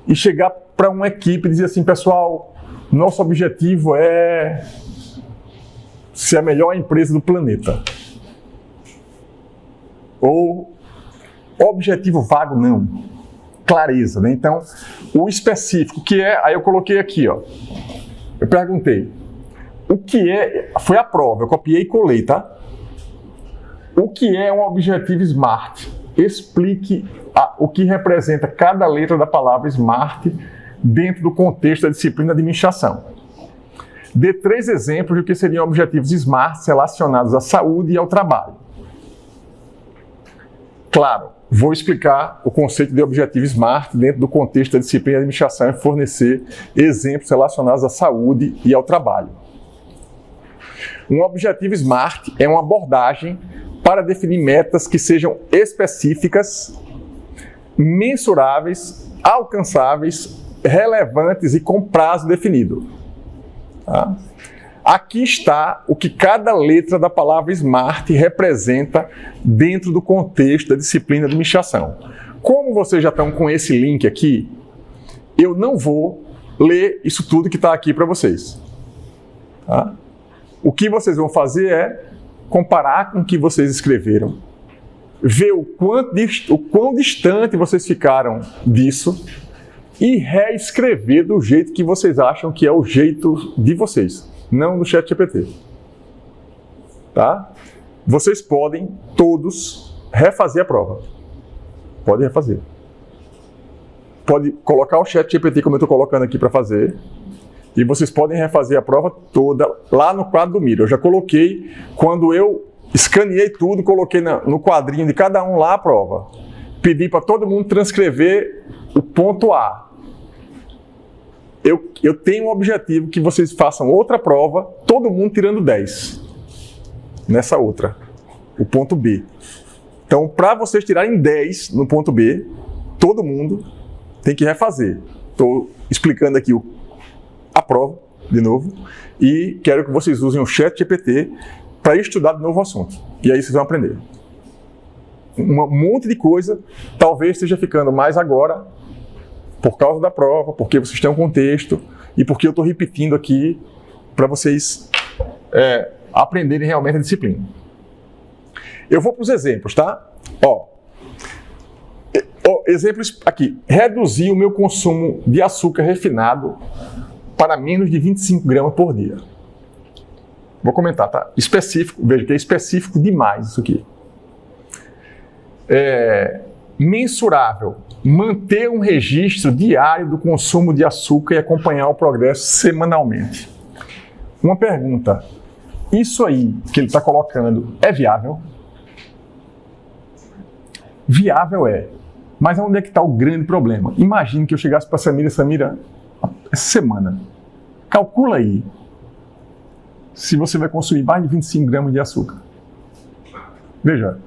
e chegar para uma equipe e dizer assim, pessoal, nosso objetivo é ser a melhor empresa do planeta. Ou objetivo vago, não. Clareza, né? Então, o específico, que é, aí eu coloquei aqui, ó. Eu perguntei, o que é, foi a prova, eu copiei e colei, tá? O que é um objetivo SMART? Explique o que representa cada letra da palavra SMART dentro do contexto da disciplina de administração. Dê 3 exemplos de que seriam objetivos SMART relacionados à saúde e ao trabalho. Claro, vou explicar o conceito de objetivo SMART dentro do contexto da disciplina de administração e fornecer exemplos relacionados à saúde e ao trabalho. Um objetivo SMART é uma abordagem para definir metas que sejam específicas, mensuráveis, alcançáveis, relevantes e com prazo definido. Tá? Aqui está o que cada letra da palavra SMART representa dentro do contexto da disciplina de administração. Como vocês já estão com esse link aqui, eu não vou ler isso tudo que está aqui para vocês. Tá? O que vocês vão fazer é comparar com o que vocês escreveram, ver o quão distante vocês ficaram disso e reescrever do jeito que vocês acham que é o jeito de vocês, não do ChatGPT. Tá? Vocês podem todos refazer a prova. Pode refazer. Pode colocar o ChatGPT como eu estou colocando aqui para fazer. E vocês podem refazer a prova toda lá no quadro do Miro. Eu já coloquei, quando eu escaneei tudo, coloquei no quadrinho de cada um lá a prova. Pedi para todo mundo transcrever o ponto A. Eu tenho um objetivo que vocês façam outra prova, todo mundo tirando 10. Nessa outra, o ponto B. Então, para vocês tirarem 10 no ponto B, todo mundo tem que refazer. Estou explicando aqui a prova, de novo, e quero que vocês usem o ChatGPT para estudar de novo o assunto. E aí vocês vão aprender. Um monte de coisa, talvez esteja ficando mais agora, por causa da prova, porque vocês têm um contexto, e porque eu estou repetindo aqui para vocês aprenderem realmente a disciplina. Eu vou para os exemplos, tá? Exemplos aqui. Reduzir o meu consumo de açúcar refinado para menos de 25 gramas por dia. Vou comentar, tá? Específico, veja que é específico demais isso aqui. Mensurável. Manter um registro diário do consumo de açúcar e acompanhar o progresso semanalmente. Uma pergunta. Isso aí que ele está colocando é viável? Viável é. Mas onde é que está o grande problema? Imagine que eu chegasse para a Samira, essa semana, calcula aí se você vai consumir mais de 25 gramas de açúcar. Veja,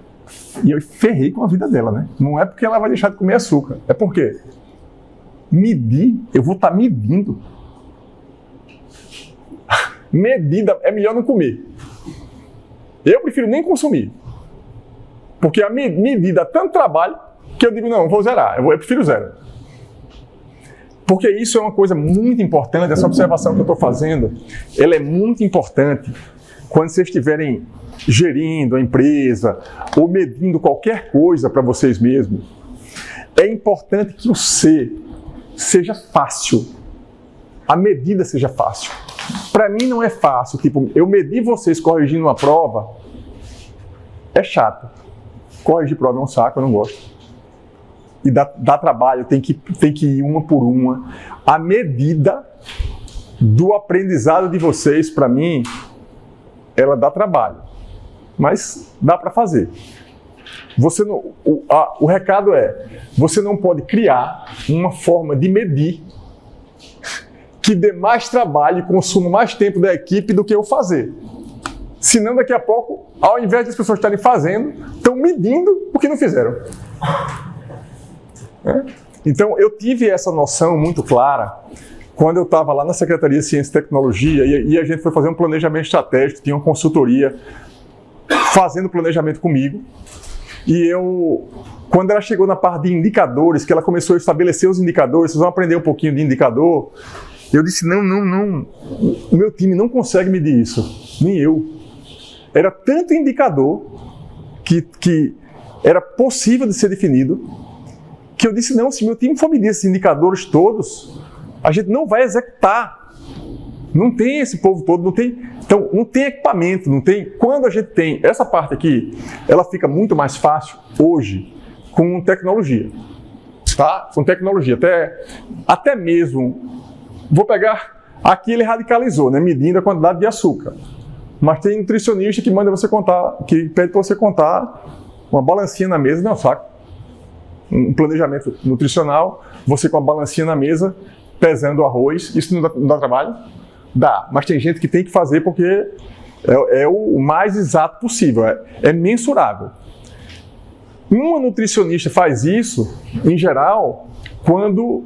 e eu ferrei com a vida dela, né? Não é porque ela vai deixar de comer açúcar, é porque eu vou estar medindo. Medida é melhor não comer. Eu prefiro nem consumir. Porque a medida dá tanto trabalho que eu digo, não, vou zerar, eu prefiro zero. Porque isso é uma coisa muito importante, essa observação que eu estou fazendo, ela é muito importante quando vocês estiverem gerindo a empresa ou medindo qualquer coisa para vocês mesmos. É importante que o C seja fácil, a medida seja fácil. Para mim não é fácil, tipo, eu medir vocês corrigindo uma prova, é chato. Corrigir prova é um saco, eu não gosto. E dá trabalho, tem que ir uma por uma. A medida do aprendizado de vocês, para mim, ela dá trabalho. Mas dá para fazer. O recado é, você não pode criar uma forma de medir que dê mais trabalho e consuma mais tempo da equipe do que eu fazer. Senão, daqui a pouco, ao invés das pessoas estarem fazendo, estão medindo o que não fizeram. Então, eu tive essa noção muito clara quando eu estava lá na Secretaria de Ciência e Tecnologia e a gente foi fazer um planejamento estratégico, tinha uma consultoria fazendo planejamento comigo. E eu, quando ela chegou na parte de indicadores, que ela começou a estabelecer os indicadores, vocês vão aprender um pouquinho de indicador, eu disse, não, o meu time não consegue medir isso, nem eu. Era tanto indicador que era possível de ser definido, que eu disse, não, se meu time for medir esses indicadores todos, a gente não vai executar. Não tem esse povo todo, não tem. Então, não tem equipamento, não tem. Quando a gente tem essa parte aqui, ela fica muito mais fácil hoje com tecnologia. Tá? Com tecnologia. Até mesmo, vou pegar, aqui ele radicalizou, né? Medindo a quantidade de açúcar. Mas tem nutricionista que manda você contar, que pede para você contar uma balancinha na mesa, não, saco. Um planejamento nutricional, você com a balancinha na mesa, pesando arroz, isso não dá trabalho? Dá, mas tem gente que tem que fazer porque é o mais exato possível, é mensurável. Uma nutricionista faz isso, em geral, quando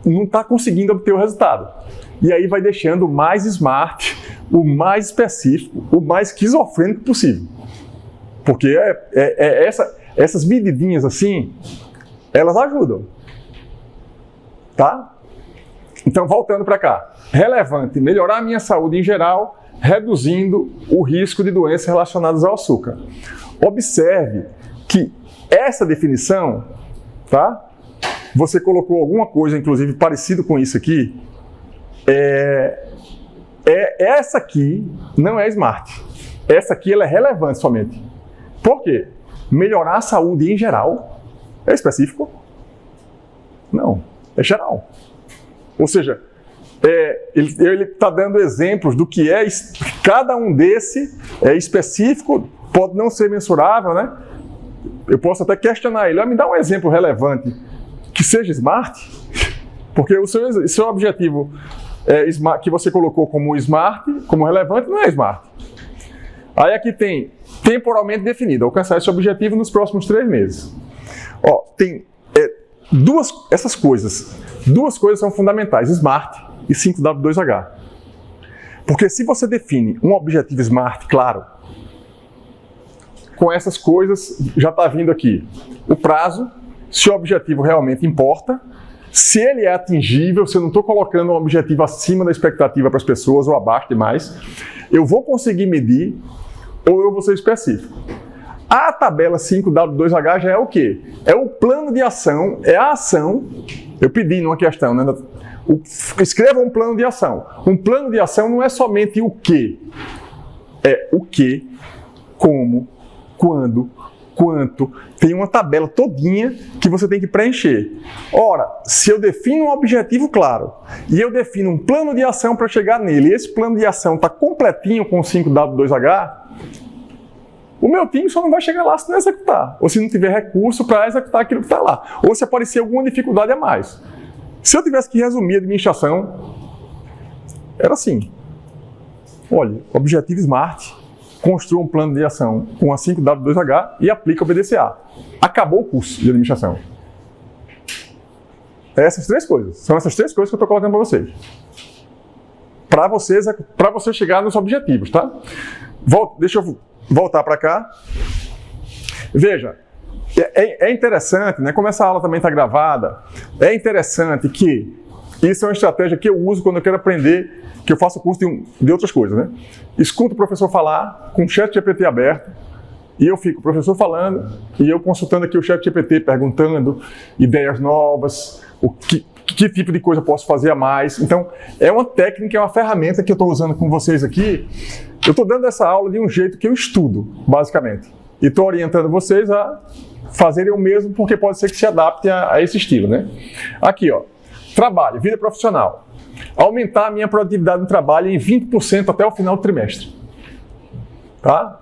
não está conseguindo obter o resultado. E aí vai deixando o mais smart, o mais específico, o mais esquizofrênico possível. Porque essas medidinhas assim, elas ajudam. Tá? Então, voltando para cá. Relevante, melhorar a minha saúde em geral, reduzindo o risco de doenças relacionadas ao açúcar. Observe que essa definição, tá? Você colocou alguma coisa, inclusive, parecido com isso aqui. Essa aqui não é smart. Essa aqui ela é relevante somente. Por quê? Melhorar a saúde em geral é específico? Não, é geral. Ou seja, ele está dando exemplos do que é, cada um desse é específico, pode não ser mensurável, né? Eu posso até questionar ele, me dá um exemplo relevante que seja smart, porque o seu objetivo smart, que você colocou como smart, como relevante, não é smart. Aí aqui tem temporalmente definido, alcançar esse objetivo nos próximos 3 meses. Ó, tem duas coisas são fundamentais, SMART e 5W2H. Porque se você define um objetivo SMART, claro, com essas coisas já está vindo aqui o prazo, se o objetivo realmente importa, se ele é atingível, se eu não estou colocando um objetivo acima da expectativa para as pessoas ou abaixo demais, eu vou conseguir medir ou eu vou ser específico. A tabela 5W2H já é o quê? É o plano de ação, é a ação. Eu pedi numa questão, né? Escreva um plano de ação. Um plano de ação não é somente o quê. É o quê, como, quando, quanto. Tem uma tabela todinha que você tem que preencher. Ora, se eu defino um objetivo claro e eu defino um plano de ação para chegar nele, e esse plano de ação está completinho com 5W2H, o meu time só não vai chegar lá se não executar, ou se não tiver recurso para executar aquilo que está lá, ou se aparecer alguma dificuldade a mais. Se eu tivesse que resumir a administração, era assim: olha, objetivo SMART, construa um plano de ação com a 5W2H e aplica o BDCA. Acabou o curso de administração. Essas 3 coisas. São essas 3 coisas que eu estou colocando para vocês. Para você chegar nos objetivos, tá? Deixa eu voltar para cá. Veja, é interessante, né? Como essa aula também está gravada, é interessante que isso é uma estratégia que eu uso quando eu quero aprender, que eu faço curso de outras coisas, né? Escuto o professor falar com o ChatGPT aberto e eu fico, o professor falando e eu consultando aqui o ChatGPT, perguntando ideias novas, que tipo de coisa eu posso fazer a mais. Então, é uma técnica, é uma ferramenta que eu estou usando com vocês aqui. Eu estou dando essa aula de um jeito que eu estudo, basicamente. E estou orientando vocês a fazerem o mesmo, porque pode ser que se adaptem a esse estilo, né? Aqui, ó. Trabalho, vida profissional. Aumentar a minha produtividade no trabalho em 20% até o final do trimestre. Tá?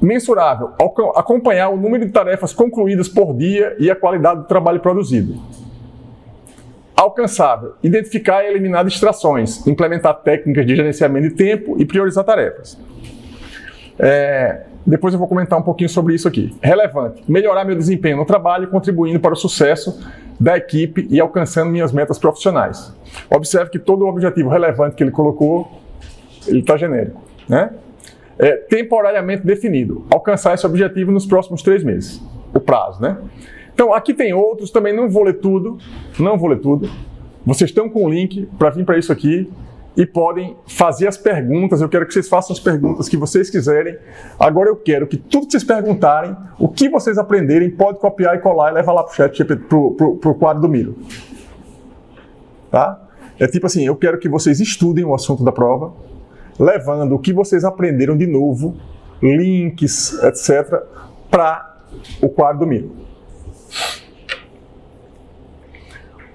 Mensurável. Acompanhar o número de tarefas concluídas por dia e a qualidade do trabalho produzido. Alcançável. Identificar e eliminar distrações. Implementar técnicas de gerenciamento de tempo e priorizar tarefas. Depois eu vou comentar um pouquinho sobre isso aqui. Relevante. Melhorar meu desempenho no trabalho, contribuindo para o sucesso da equipe e alcançando minhas metas profissionais. Observe que todo o objetivo relevante que ele colocou, ele está genérico, né? Temporariamente definido. Alcançar esse objetivo nos próximos 3 meses. O prazo, né? Então, aqui tem outros, também não vou ler tudo. Vocês estão com o link para vir para isso aqui e podem fazer as perguntas. Eu quero que vocês façam as perguntas que vocês quiserem. Agora eu quero que tudo que vocês perguntarem, o que vocês aprenderem, pode copiar e colar e levar lá para o chat, pro quadro do Miro. Tá? É tipo assim, eu quero que vocês estudem o assunto da prova, levando o que vocês aprenderam de novo, links, etc., para o quadro do Miro.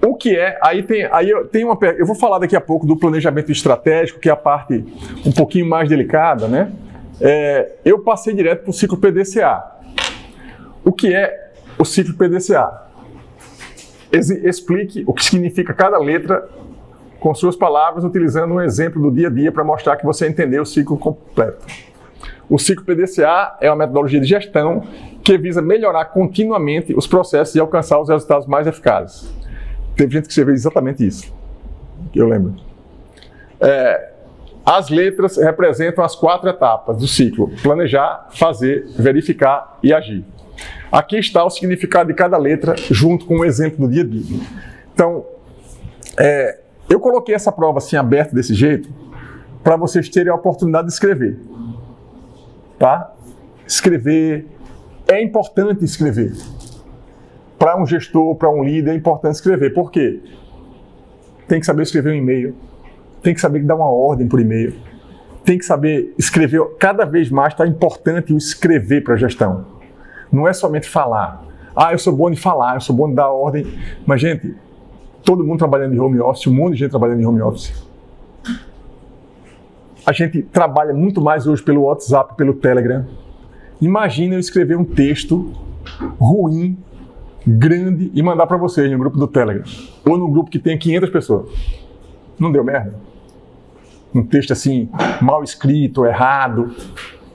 O que eu vou falar daqui a pouco do planejamento estratégico, que é a parte um pouquinho mais delicada, né? Eu passei direto para o ciclo PDCA. O que é o ciclo PDCA? Explique o que significa cada letra com suas palavras, utilizando um exemplo do dia a dia para mostrar que você entendeu o ciclo completo. O ciclo PDCA é uma metodologia de gestão que visa melhorar continuamente os processos e alcançar os resultados mais eficazes. Teve gente que escreveu exatamente isso, que eu lembro. As letras representam as 4 etapas do ciclo: planejar, fazer, verificar e agir. Aqui está o significado de cada letra, junto com o exemplo do dia a dia. Então, eu coloquei essa prova assim aberta desse jeito, para vocês terem a oportunidade de escrever. Tá? Escrever, é importante escrever. Para um gestor, para um líder, é importante escrever. Por quê? Tem que saber escrever um e-mail, tem que saber dar uma ordem por e-mail, tem que saber escrever. Cada vez mais está importante o escrever para a gestão. Não é somente falar. Eu sou bom de falar, eu sou bom de dar ordem. Mas, gente, todo mundo trabalhando em home office, um monte de gente trabalhando em home office. A gente trabalha muito mais hoje pelo WhatsApp, pelo Telegram. Imagina eu escrever um texto ruim, grande, e mandar para vocês no grupo do Telegram. Ou num grupo que tem 500 pessoas. Não deu merda? Um texto assim, mal escrito, errado,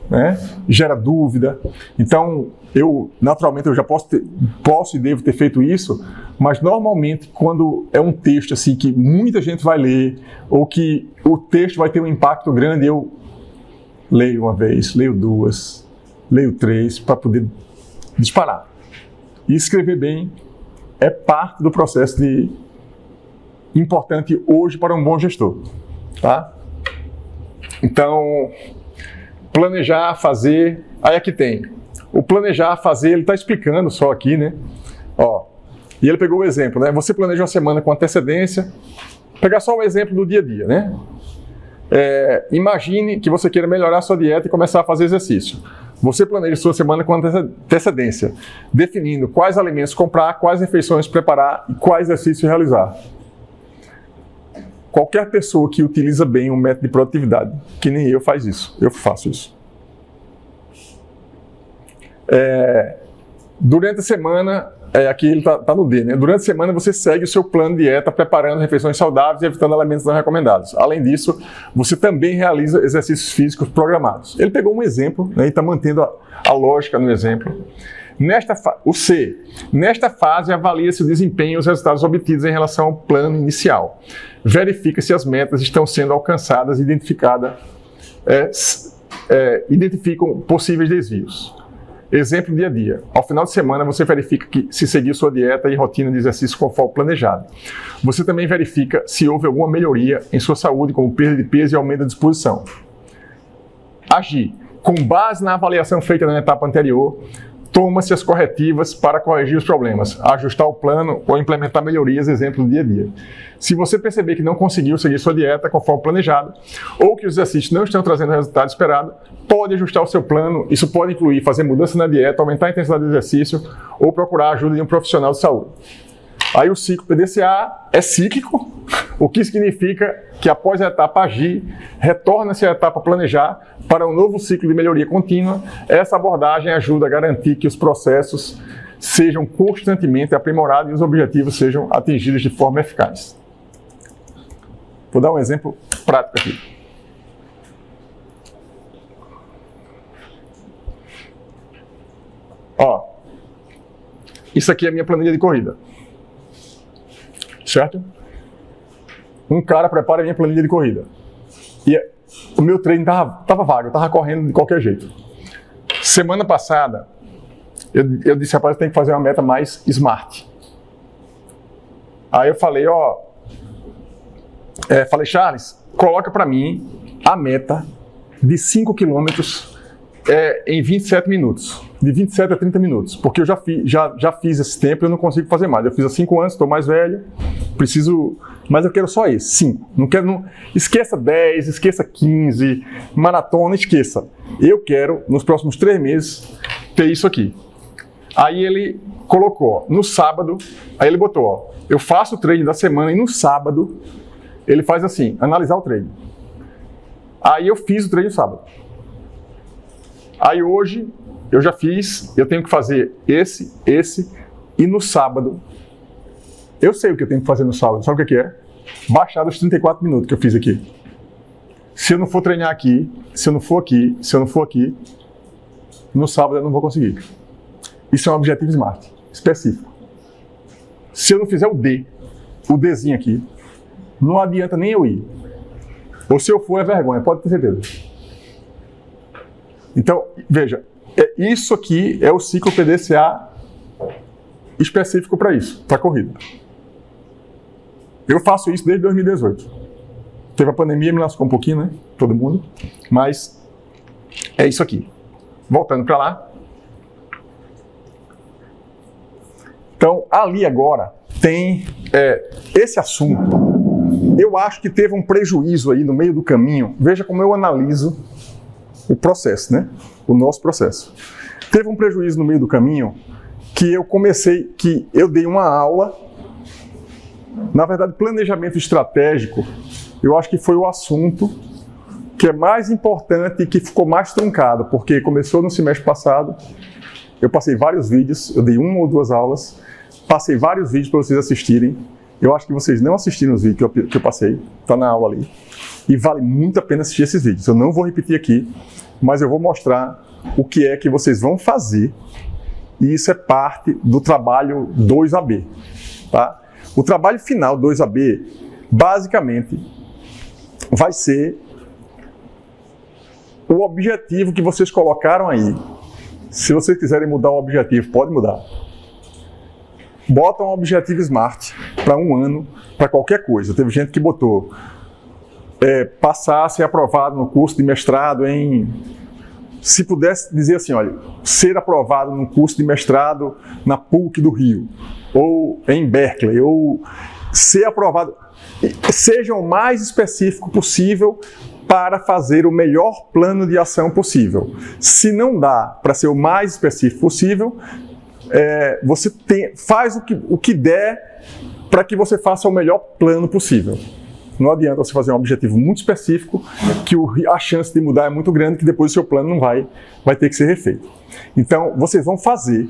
né? Gera dúvida. Então, naturalmente, eu já posso e devo ter feito isso, mas normalmente, quando é um texto assim que muita gente vai ler, ou que o texto vai ter um impacto grande, eu leio uma vez, leio 2, leio 3, para poder disparar. E escrever bem é parte do processo importante hoje para um bom gestor. Tá? Então, planejar, fazer, aí aqui tem. O planejar, fazer, ele está explicando só aqui, né? E ele pegou o exemplo, né? Você planeja uma semana com antecedência. Vou pegar só o exemplo do dia a dia, né? Imagine que você queira melhorar a sua dieta e começar a fazer exercício. Você planeja sua semana com antecedência, definindo quais alimentos comprar, quais refeições preparar e quais exercícios realizar. Qualquer pessoa que utiliza bem um método de produtividade, que nem eu, faz isso. Eu faço isso. Durante a semana, aqui ele está no D, né? Durante a semana você segue o seu plano de dieta, preparando refeições saudáveis e evitando alimentos não recomendados. Além disso, você também realiza exercícios físicos programados. Ele pegou um exemplo, né, e está mantendo a lógica no exemplo. O C. Nesta fase, avalia-se o desempenho e os resultados obtidos em relação ao plano inicial. Verifica se as metas estão sendo alcançadas e identificam possíveis desvios. Exemplo dia a dia. Ao final de semana, você verifica se seguiu sua dieta e rotina de exercício conforme planejado. Você também verifica se houve alguma melhoria em sua saúde, como perda de peso e aumento da disposição. Agir. Com base na avaliação feita na etapa anterior, toma-se as corretivas para corrigir os problemas, ajustar o plano ou implementar melhorias, exemplo do dia a dia. Se você perceber que não conseguiu seguir sua dieta conforme planejado, ou que os exercícios não estão trazendo o resultado esperado, pode ajustar o seu plano. Isso pode incluir fazer mudança na dieta, aumentar a intensidade do exercício ou procurar a ajuda de um profissional de saúde. Aí o ciclo PDCA é cíclico, o que significa que após a etapa agir, retorna-se à etapa planejar para um novo ciclo de melhoria contínua. Essa abordagem ajuda a garantir que os processos sejam constantemente aprimorados e os objetivos sejam atingidos de forma eficaz. Vou dar um exemplo prático aqui. Ó, isso aqui é a minha planilha de corrida. Certo? Um cara prepara a minha planilha de corrida. E o meu treino estava vago, eu estava correndo de qualquer jeito. Semana passada, eu disse, rapaz, tem que fazer uma meta mais smart. Aí eu falei, falei, Charles, coloca para mim a meta de 5 quilômetros em 27 minutos. De 27 a 30 minutos. Porque eu já fiz esse tempo e eu não consigo fazer mais. Eu fiz há 5 anos, estou mais velho, preciso... Mas eu quero só esse, 5. Não quero... Esqueça 10, esqueça 15, maratona, esqueça. Eu quero, nos próximos 3 meses, ter isso aqui. Aí ele colocou, no sábado, aí ele botou, eu faço o treino da semana e no sábado ele faz assim, analisar o treino. Aí eu fiz o treino no sábado. Aí hoje eu já fiz, eu tenho que fazer esse e no sábado eu sei o que eu tenho que fazer no sábado. Sabe o que é? Baixar dos 34 minutos que eu fiz aqui. Se eu não for treinar aqui, se eu não for aqui, no sábado eu não vou conseguir. Isso é um objetivo SMART, específico. Se eu não fizer o Dzinho aqui, não adianta nem eu ir. Ou se eu for é vergonha, pode ter certeza. Então, veja, isso aqui é o ciclo PDCA específico para isso, para a corrida. Eu faço isso desde 2018. Teve a pandemia, me lascou um pouquinho, né? Todo mundo. Mas é isso aqui. Voltando para lá. Então, ali agora tem esse assunto. Eu acho que teve um prejuízo aí no meio do caminho. Veja como eu analiso o processo, né? O nosso processo. Teve um prejuízo no meio do caminho que eu dei uma aula. Na verdade, planejamento estratégico, eu acho que foi o assunto que é mais importante e que ficou mais truncado, porque começou no semestre passado, eu passei vários vídeos, eu dei 1 ou 2 aulas, passei vários vídeos para vocês assistirem. Eu acho que vocês não assistiram os vídeos que eu passei, está na aula ali. E vale muito a pena assistir esses vídeos. Eu não vou repetir aqui, mas eu vou mostrar o que é que vocês vão fazer. E isso é parte do trabalho 2AB. Tá? O trabalho final 2AB, basicamente, vai ser o objetivo que vocês colocaram aí. Se vocês quiserem mudar o objetivo, pode mudar. Bota um objetivo SMART para 1 ano, para qualquer coisa. Teve gente que botou passar a ser aprovado no curso de mestrado em... Se pudesse dizer assim, olha, ser aprovado num curso de mestrado na PUC do Rio, ou em Berkeley, ou ser aprovado... Seja o mais específico possível para fazer o melhor plano de ação possível. Se não dá para ser o mais específico possível, você faz o que der para que você faça o melhor plano possível. Não adianta você fazer um objetivo muito específico, que a chance de mudar é muito grande, que depois o seu plano não vai ter que ser refeito. Então, vocês vão fazer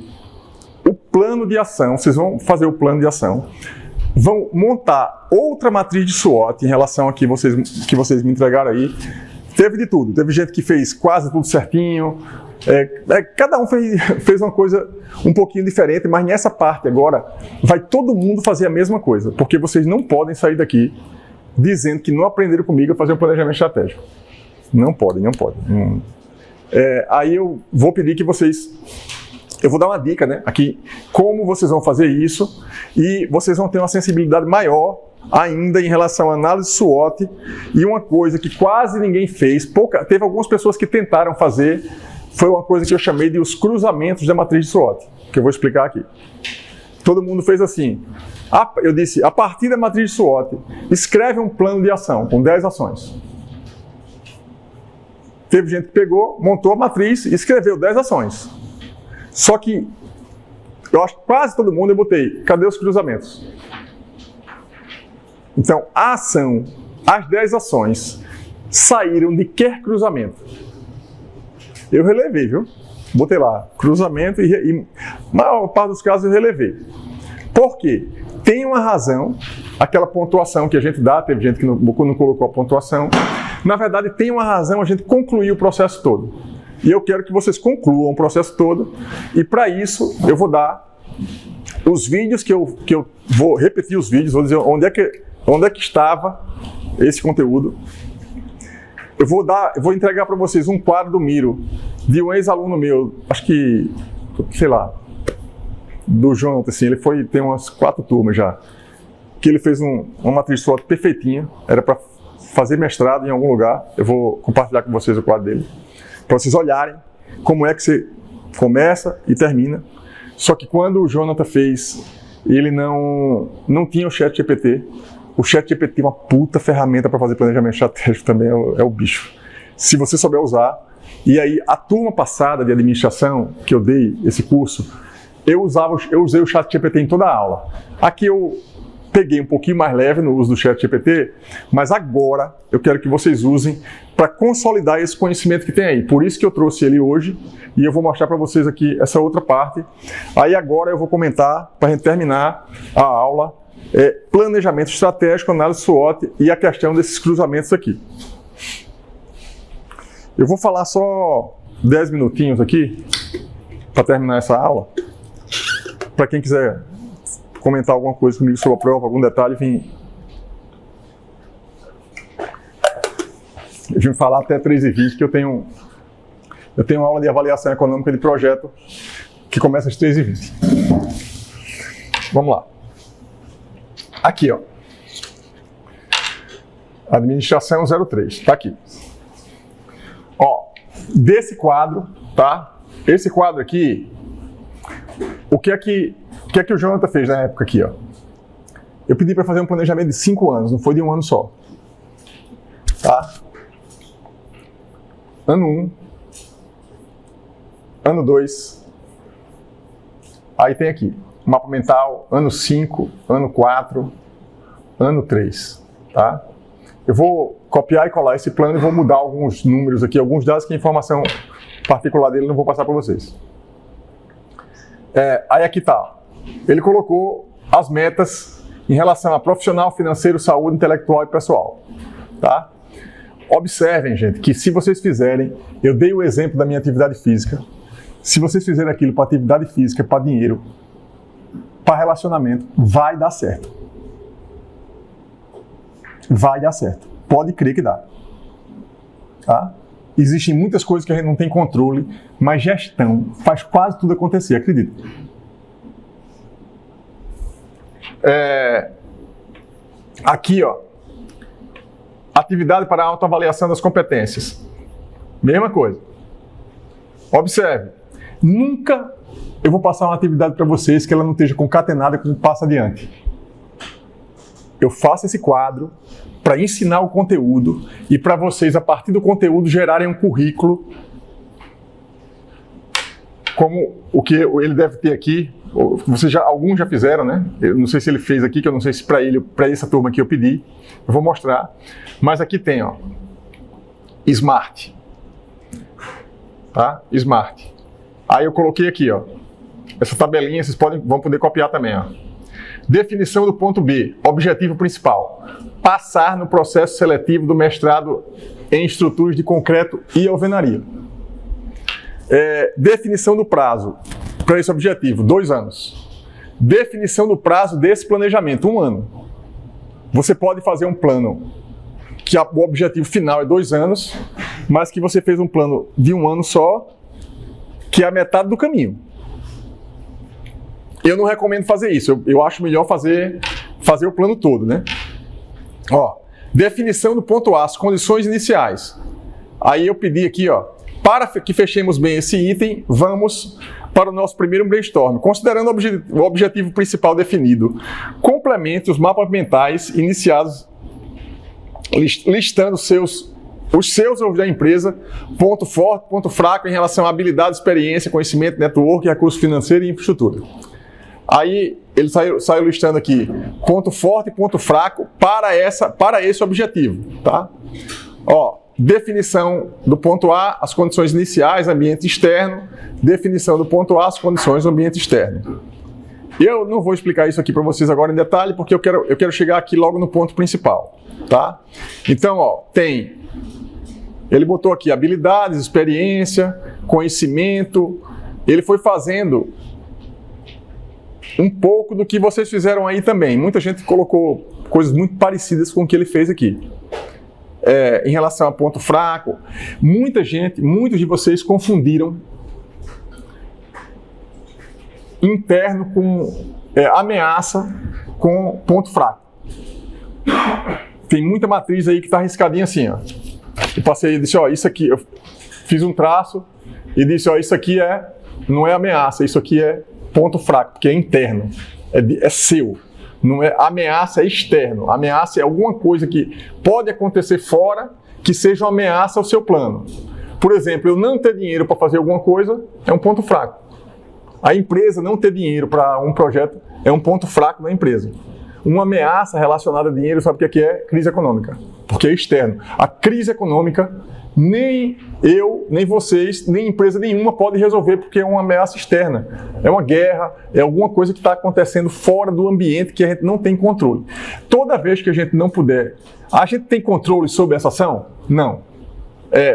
o plano de ação, vão montar outra matriz de SWOT em relação a que vocês me entregaram aí. Teve de tudo. Teve gente que fez quase tudo certinho. Cada um fez uma coisa um pouquinho diferente, mas nessa parte agora vai todo mundo fazer a mesma coisa, porque vocês não podem sair daqui dizendo que não aprenderam comigo a fazer um planejamento estratégico. Não podem. Aí eu vou pedir que vocês... Eu vou dar uma dica, né, aqui, como vocês vão fazer isso, e vocês vão ter uma sensibilidade maior ainda em relação à análise SWOT, e uma coisa que quase ninguém fez, teve algumas pessoas que tentaram fazer, foi uma coisa que eu chamei de os cruzamentos da matriz de SWOT, que eu vou explicar aqui. Todo mundo fez assim. Eu disse, a partir da matriz de SWOT, escreve um plano de ação com 10 ações. Teve gente que pegou, montou a matriz e escreveu 10 ações. Só que, eu acho que quase todo mundo eu botei, cadê os cruzamentos? Então, a ação, as 10 ações, saíram de que cruzamento? Eu relevei, viu? botei lá, cruzamento e na maior parte dos casos eu relevei. Por quê? Tem uma razão, aquela pontuação que a gente dá, teve gente que não colocou a pontuação, na verdade tem uma razão a gente concluir o processo todo. E eu quero que vocês concluam o processo todo, e para isso eu vou dar os vídeos que eu vou repetir os vídeos, vou dizer onde é que estava esse conteúdo. Eu vou entregar para vocês um quadro do Miro, de um ex-aluno meu, acho que, sei lá, do Jonathan, assim, tem umas 4 turmas já, que ele fez uma matriz SWOT perfeitinha, era para fazer mestrado em algum lugar. Eu vou compartilhar com vocês o quadro dele, para vocês olharem como é que você começa e termina. Só que quando o Jonathan fez, ele não tinha o ChatGPT. O ChatGPT é uma puta ferramenta para fazer planejamento estratégico também, é o bicho. Se você souber usar. E aí, a turma passada de administração, que eu dei esse curso, eu usei o ChatGPT em toda a aula. Aqui eu peguei um pouquinho mais leve no uso do ChatGPT, mas agora eu quero que vocês usem para consolidar esse conhecimento que tem aí. Por isso que eu trouxe ele hoje e eu vou mostrar para vocês aqui essa outra parte. Aí agora eu vou comentar, para a gente terminar a aula, planejamento estratégico, análise SWOT e a questão desses cruzamentos aqui. Eu vou falar só 10 minutinhos aqui para terminar essa aula. Para quem quiser comentar alguma coisa comigo sobre a prova, algum detalhe, vim falar até 3h20, que eu tenho uma aula de avaliação econômica de projeto que começa às 3h20. Vamos lá. Aqui, ó. Administração 03, tá aqui. Ó, desse quadro, tá? Esse quadro aqui, o que é que o Jonathan fez na época aqui, ó? Eu pedi para fazer um planejamento de 5 anos, não foi de um ano só. Tá? Ano 1, ano 2, aí tem aqui, mapa mental, ano 5, ano 4, ano 3, tá? Eu vou copiar e colar esse plano e vou mudar alguns números aqui, alguns dados que a informação particular dele não vou passar para vocês. Aí aqui tá, ele colocou as metas em relação a profissional, financeiro, saúde, intelectual e pessoal, tá? Observem, gente, que se vocês fizerem, eu dei o exemplo da minha atividade física, se vocês fizerem aquilo para atividade física, para dinheiro, para relacionamento, vai dar certo. Vai dar certo. Pode crer que dá. Tá? Existem muitas coisas que a gente não tem controle, mas gestão faz quase tudo acontecer, acredita. Aqui, ó. Atividade para autoavaliação das competências. Mesma coisa. Observe. Nunca eu vou passar uma atividade para vocês que ela não esteja concatenada com o passo adiante. Eu faço esse quadro para ensinar o conteúdo e para vocês, a partir do conteúdo, gerarem um currículo como o que ele deve ter aqui. Alguns já fizeram, né? Eu não sei se ele fez aqui, que eu não sei se para essa turma aqui eu pedi. Eu vou mostrar. Mas aqui tem, ó, Smart. Tá? Smart. Aí eu coloquei aqui, ó, essa tabelinha, vocês vão poder copiar também, ó. Definição do ponto B, objetivo principal. Passar no processo seletivo do mestrado em estruturas de concreto e alvenaria. Definição do prazo para esse objetivo, 2 anos. Definição do prazo desse planejamento, 1 ano. Você pode fazer um plano que o objetivo final é 2 anos, mas que você fez um plano de 1 ano só, que é a metade do caminho. Eu não recomendo fazer isso, eu acho melhor fazer o plano todo, né? Ó, definição do ponto A, as condições iniciais. Aí eu pedi aqui, ó, para que fechemos bem esse item, vamos para o nosso primeiro brainstorm. Considerando o objetivo principal definido, complemente os mapas mentais iniciados, listando os seus da empresa, ponto forte, ponto fraco em relação a habilidade, experiência, conhecimento, network, recurso financeiro e infraestrutura. Aí ele saiu listando aqui ponto forte e ponto fraco para esse objetivo, tá? Ó, definição do ponto A, as condições iniciais, ambiente externo, definição do ponto A, as condições do ambiente externo. Eu não vou explicar isso aqui para vocês agora em detalhe, porque eu quero chegar aqui logo no ponto principal, tá? Então, ó, ele botou aqui habilidades, experiência, conhecimento, ele foi fazendo um pouco do que vocês fizeram aí também. Muita gente colocou coisas muito parecidas com o que ele fez aqui. Em relação a ponto fraco, muitos de vocês confundiram interno com ameaça com ponto fraco. Tem muita matriz aí que está arriscadinha assim, ó. Eu passei e disse, ó, isso aqui, eu fiz um traço e disse, ó, isso aqui não é ameaça, isso aqui é ponto fraco, porque é interno, é seu. Não é ameaça, é externo. Ameaça é alguma coisa que pode acontecer fora que seja uma ameaça ao seu plano. Por exemplo, eu não ter dinheiro para fazer alguma coisa é um ponto fraco. A empresa não ter dinheiro para um projeto é um ponto fraco da empresa. Uma ameaça relacionada a dinheiro, sabe o que é? Crise econômica, porque é externo. A crise econômica, nem eu, nem vocês, nem empresa nenhuma pode resolver, porque é uma ameaça externa. É uma guerra, é alguma coisa que está acontecendo fora do ambiente que a gente não tem controle. Toda vez que a gente não puder... A gente tem controle sobre essa ação? Não.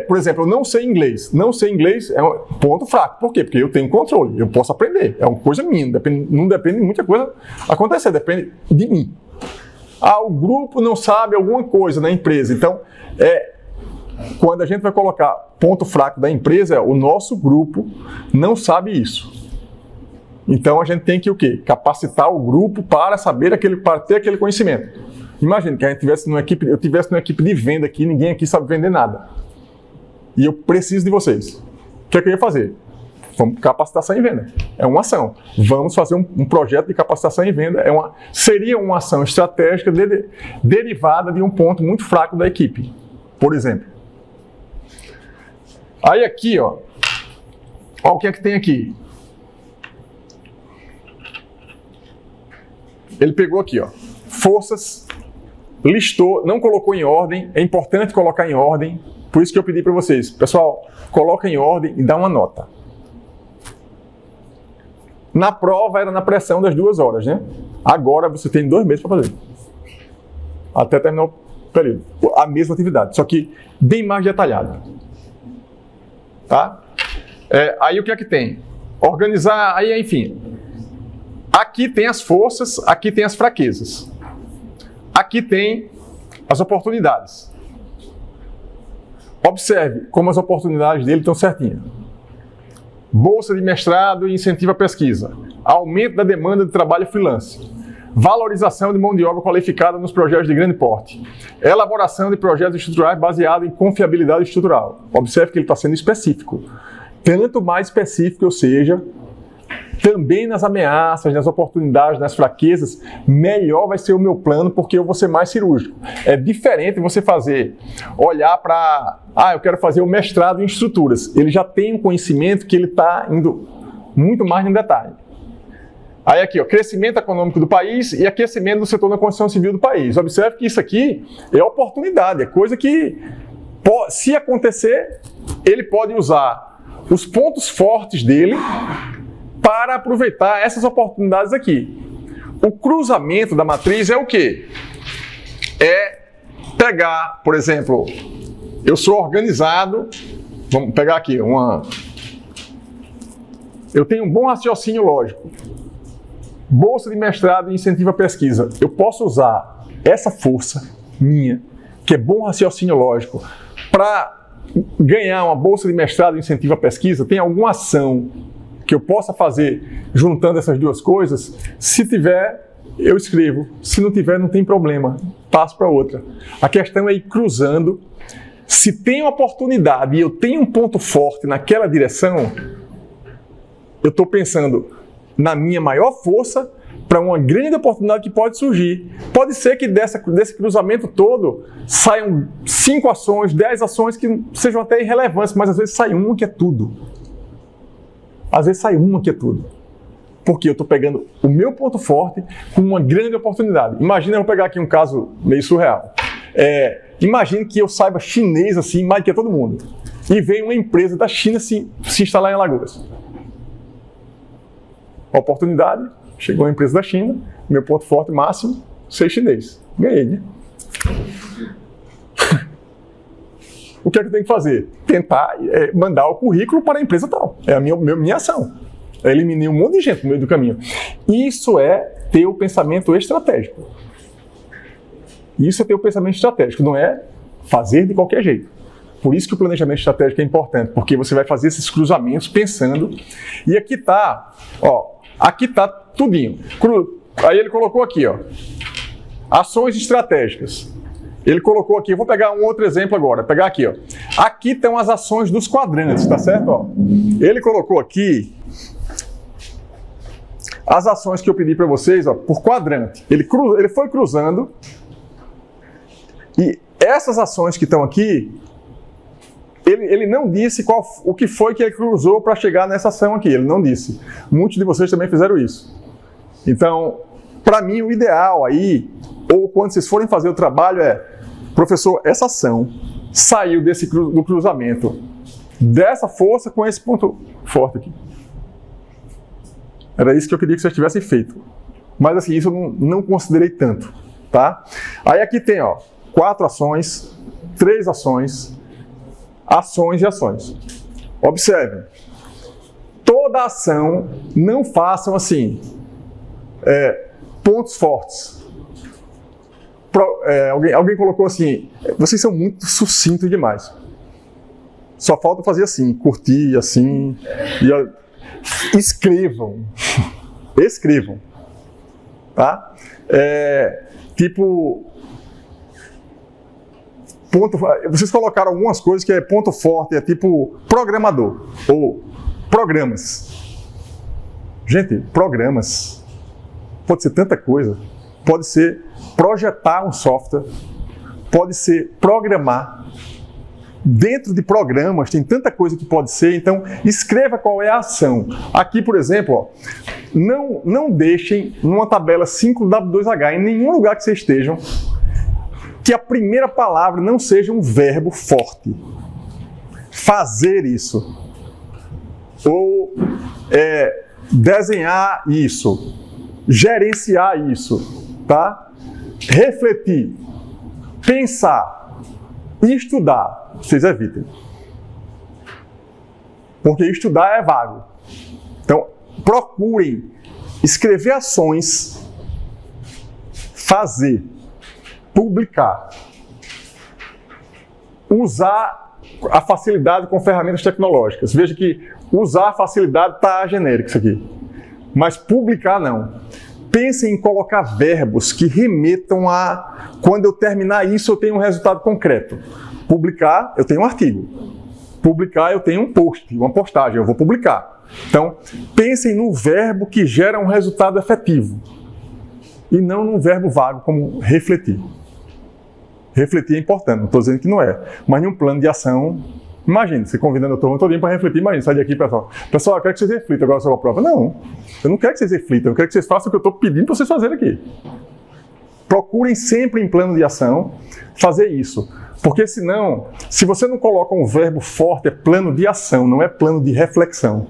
Por exemplo, eu não sei inglês. Não sei inglês é um ponto fraco. Por quê? Porque eu tenho controle, eu posso aprender. É uma coisa minha, não depende de muita coisa acontecer, depende de mim. O grupo não sabe alguma coisa na empresa. Então, quando a gente vai colocar ponto fraco da empresa, o nosso grupo não sabe isso. Então, a gente tem que o quê? Capacitar o grupo para saber para ter aquele conhecimento. Imagina que a gente eu tivesse numa equipe de venda aqui, ninguém aqui sabe vender nada. E eu preciso de vocês. O que é que eu ia fazer? Vamos capacitação em venda. É uma ação. Vamos fazer um projeto de capacitação em venda. Seria uma ação estratégica derivada de um ponto muito fraco da equipe, por exemplo. Aí aqui, ó o que é que tem aqui. Ele pegou aqui, ó, forças, listou, não colocou em ordem. É importante colocar em ordem. Por isso que eu pedi para vocês, pessoal, coloca em ordem e dá uma nota. Na prova era na pressão das 2 horas, né? Agora você tem 2 meses para fazer. Até terminar o período. A mesma atividade, só que bem mais detalhada. Tá? Aí o que é que tem? Organizar, aí enfim. Aqui tem as forças, aqui tem as fraquezas. Aqui tem as oportunidades. Observe como as oportunidades dele estão certinhas. Bolsa de mestrado e incentivo à pesquisa. Aumento da demanda de trabalho freelance. Valorização de mão de obra qualificada nos projetos de grande porte. Elaboração de projetos estruturais baseados em confiabilidade estrutural. Observe que ele está sendo específico. Tanto mais específico eu seja, também nas ameaças, nas oportunidades, nas fraquezas, melhor vai ser o meu plano, porque eu vou ser mais cirúrgico. É diferente você olhar para... eu quero fazer o mestrado em estruturas. Ele já tem um conhecimento que ele está indo muito mais em detalhe. Aí aqui, ó, crescimento econômico do país e aquecimento do setor da construção civil do país. Observe que isso aqui é oportunidade, é coisa que, se acontecer, ele pode usar os pontos fortes dele para aproveitar essas oportunidades aqui. O cruzamento da matriz é o quê? É pegar, por exemplo, eu sou organizado, vamos pegar aqui eu tenho um bom raciocínio lógico. Bolsa de mestrado e incentivo à pesquisa. Eu posso usar essa força minha, que é bom raciocínio lógico, para ganhar uma bolsa de mestrado e incentivo à pesquisa. Tem alguma ação que eu possa fazer juntando essas 2 coisas? Se tiver, eu escrevo. Se não tiver, não tem problema. Passo para outra. A questão é ir cruzando. Se tem uma oportunidade e eu tenho um ponto forte naquela direção, eu estou pensando na minha maior força para uma grande oportunidade que pode surgir. Pode ser que desse cruzamento todo saiam 5 ações, 10 ações que sejam até irrelevantes, mas às vezes sai uma que é tudo. Às vezes sai uma que é tudo. Porque eu estou pegando o meu ponto forte com uma grande oportunidade. Imagina eu pegar aqui um caso meio surreal. Imagine que eu saiba chinês assim, mais do que todo mundo. E vem uma empresa da China se instalar em Alagoas. Oportunidade, chegou uma empresa da China, meu ponto forte máximo, ser chinês. Ganhei, né? O que é que eu tenho que fazer? Tentar mandar o currículo para a empresa tal. É a minha ação. Eu eliminei um monte de gente no meio do caminho. Isso é ter o pensamento estratégico. Isso é ter o pensamento estratégico, não é fazer de qualquer jeito. Por isso que o planejamento estratégico é importante, porque você vai fazer esses cruzamentos pensando. E aqui está, tudinho. Aí ele colocou aqui, ó, ações estratégicas. Ele colocou aqui, eu vou pegar um outro exemplo agora, pegar aqui, ó. Aqui estão as ações dos quadrantes, tá certo? Ó. Ele colocou aqui as ações que eu pedi para vocês, ó, por quadrante. Ele foi cruzando e essas ações que estão aqui, ele não disse o que foi que ele cruzou para chegar nessa ação aqui, ele não disse. Muitos de vocês também fizeram isso. Então, para mim, o ideal aí, ou quando vocês forem fazer o trabalho professor, essa ação saiu do cruzamento dessa força com esse ponto forte aqui. Era isso que eu queria que vocês tivessem feito. Mas assim, isso eu não considerei tanto, tá? Aí aqui tem, ó, 4 ações, 3 ações, ações e ações. Observem. Toda ação, não façam assim, pontos fortes. Alguém colocou assim, vocês são muito sucintos demais. Só falta fazer assim, curtir assim, escrevam. Escrevam. Tá? Vocês colocaram algumas coisas que é ponto forte, tipo programador, ou programas. Gente, programas. Pode ser tanta coisa. Pode ser projetar um software, pode ser programar. Dentro de programas tem tanta coisa que pode ser, então escreva qual é a ação. Aqui, por exemplo, ó, não deixem numa tabela 5W2H, em nenhum lugar que vocês estejam, que a primeira palavra não seja um verbo forte. Fazer isso. Ou desenhar isso. Gerenciar isso. Tá? Refletir. Pensar. Estudar. Vocês evitem. Porque estudar é vago. Então, procurem escrever ações, fazer, publicar, usar a facilidade com ferramentas tecnológicas. Veja que usar a facilidade está genérico isso aqui. Mas publicar não. Pensem em colocar verbos que remetam a quando eu terminar isso eu tenho um resultado concreto. Publicar, eu tenho um artigo. Publicar, eu tenho um post, uma postagem, eu vou publicar. Então, pensem no verbo que gera um resultado efetivo. E não num verbo vago como refletir. Refletir é importante, não estou dizendo que não é. Mas em um plano de ação, imagine, você convidando a turma todinha para refletir, imagine, sai daqui, pessoal. Pessoal, eu quero que vocês reflitam agora sobre a prova. Não, eu não quero que vocês reflitam, eu quero que vocês façam o que eu estou pedindo para vocês fazerem aqui. Procurem sempre em plano de ação fazer isso. Porque senão, se você não coloca um verbo forte, é plano de ação, não é plano de reflexão.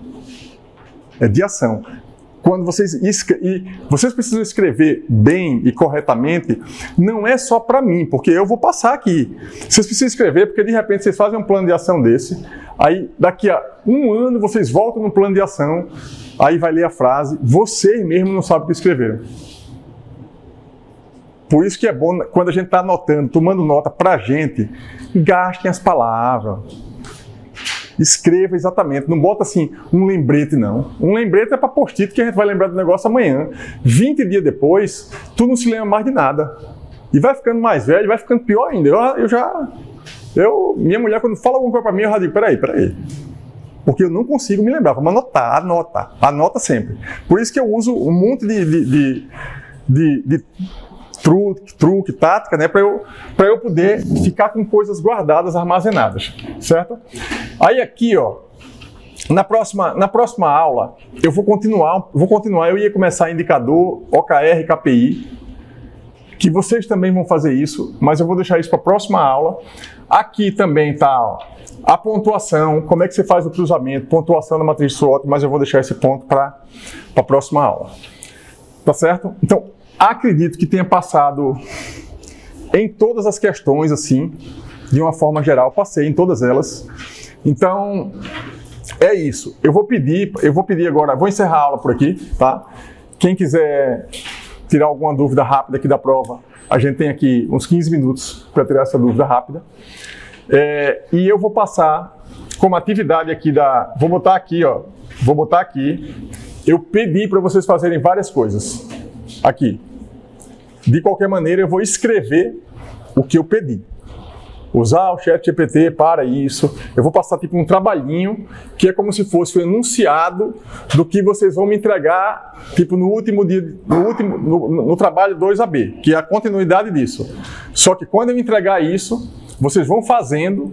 É de ação. Quando vocês precisam escrever bem e corretamente, não é só para mim, porque eu vou passar aqui. Vocês precisam escrever porque de repente vocês fazem um plano de ação desse, aí daqui a 1 ano vocês voltam no plano de ação, aí vai ler a frase, vocês mesmos não sabem o que escreveram. Por isso que é bom, quando a gente está anotando, tomando nota para a gente, gastem as palavras. Escreva exatamente, não bota assim um lembrete não. Um lembrete é para post-it que a gente vai lembrar do negócio amanhã. 20 dias depois, tu não se lembra mais de nada. E vai ficando mais velho, vai ficando pior ainda. Minha mulher quando fala alguma coisa para mim, eu já digo, peraí. Porque eu não consigo me lembrar, vamos anotar, anota sempre. Por isso que eu uso um monte de truque, tática, né, para eu poder ficar com coisas guardadas, armazenadas, certo? Aí aqui, ó, na próxima aula, eu vou continuar, eu ia começar indicador, OKR, KPI, que vocês também vão fazer isso, mas eu vou deixar isso para a próxima aula. Aqui também está a pontuação, como é que você faz o cruzamento, pontuação da matriz SWOT, mas eu vou deixar esse ponto para a próxima aula. Tá certo? Então, acredito que tenha passado em todas as questões, assim, de uma forma geral, passei em todas elas. Então, é isso. Eu vou pedir agora, vou encerrar a aula por aqui, tá? Quem quiser tirar alguma dúvida rápida aqui da prova, a gente tem aqui uns 15 minutos para tirar essa dúvida rápida. E eu vou passar como atividade aqui vou botar aqui, eu pedi para vocês fazerem várias coisas aqui. De qualquer maneira, eu vou escrever o que eu pedi. Usar o ChatGPT para isso. Eu vou passar tipo um trabalhinho que é como se fosse o enunciado do que vocês vão me entregar tipo no último dia, no trabalho 2AB, que é a continuidade disso. Só que quando eu entregar isso, vocês vão fazendo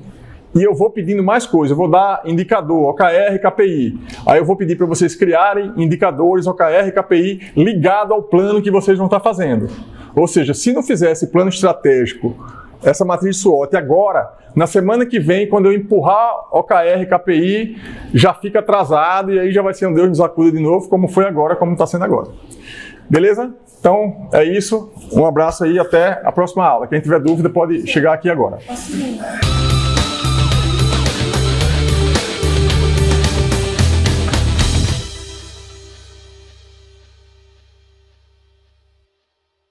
e eu vou pedindo mais coisas. Eu vou dar indicador, OKR, KPI. Aí eu vou pedir para vocês criarem indicadores, OKR, KPI, ligado ao plano que vocês vão estar fazendo. Ou seja, se não fizer esse plano estratégico, essa matriz SWOT agora, na semana que vem, quando eu empurrar OKR, KPI, já fica atrasado e aí já vai ser um Deus nos acuda de novo, como foi agora, como está sendo agora. Beleza? Então, é isso. Um abraço aí, até a próxima aula. Quem tiver dúvida pode chegar aqui agora.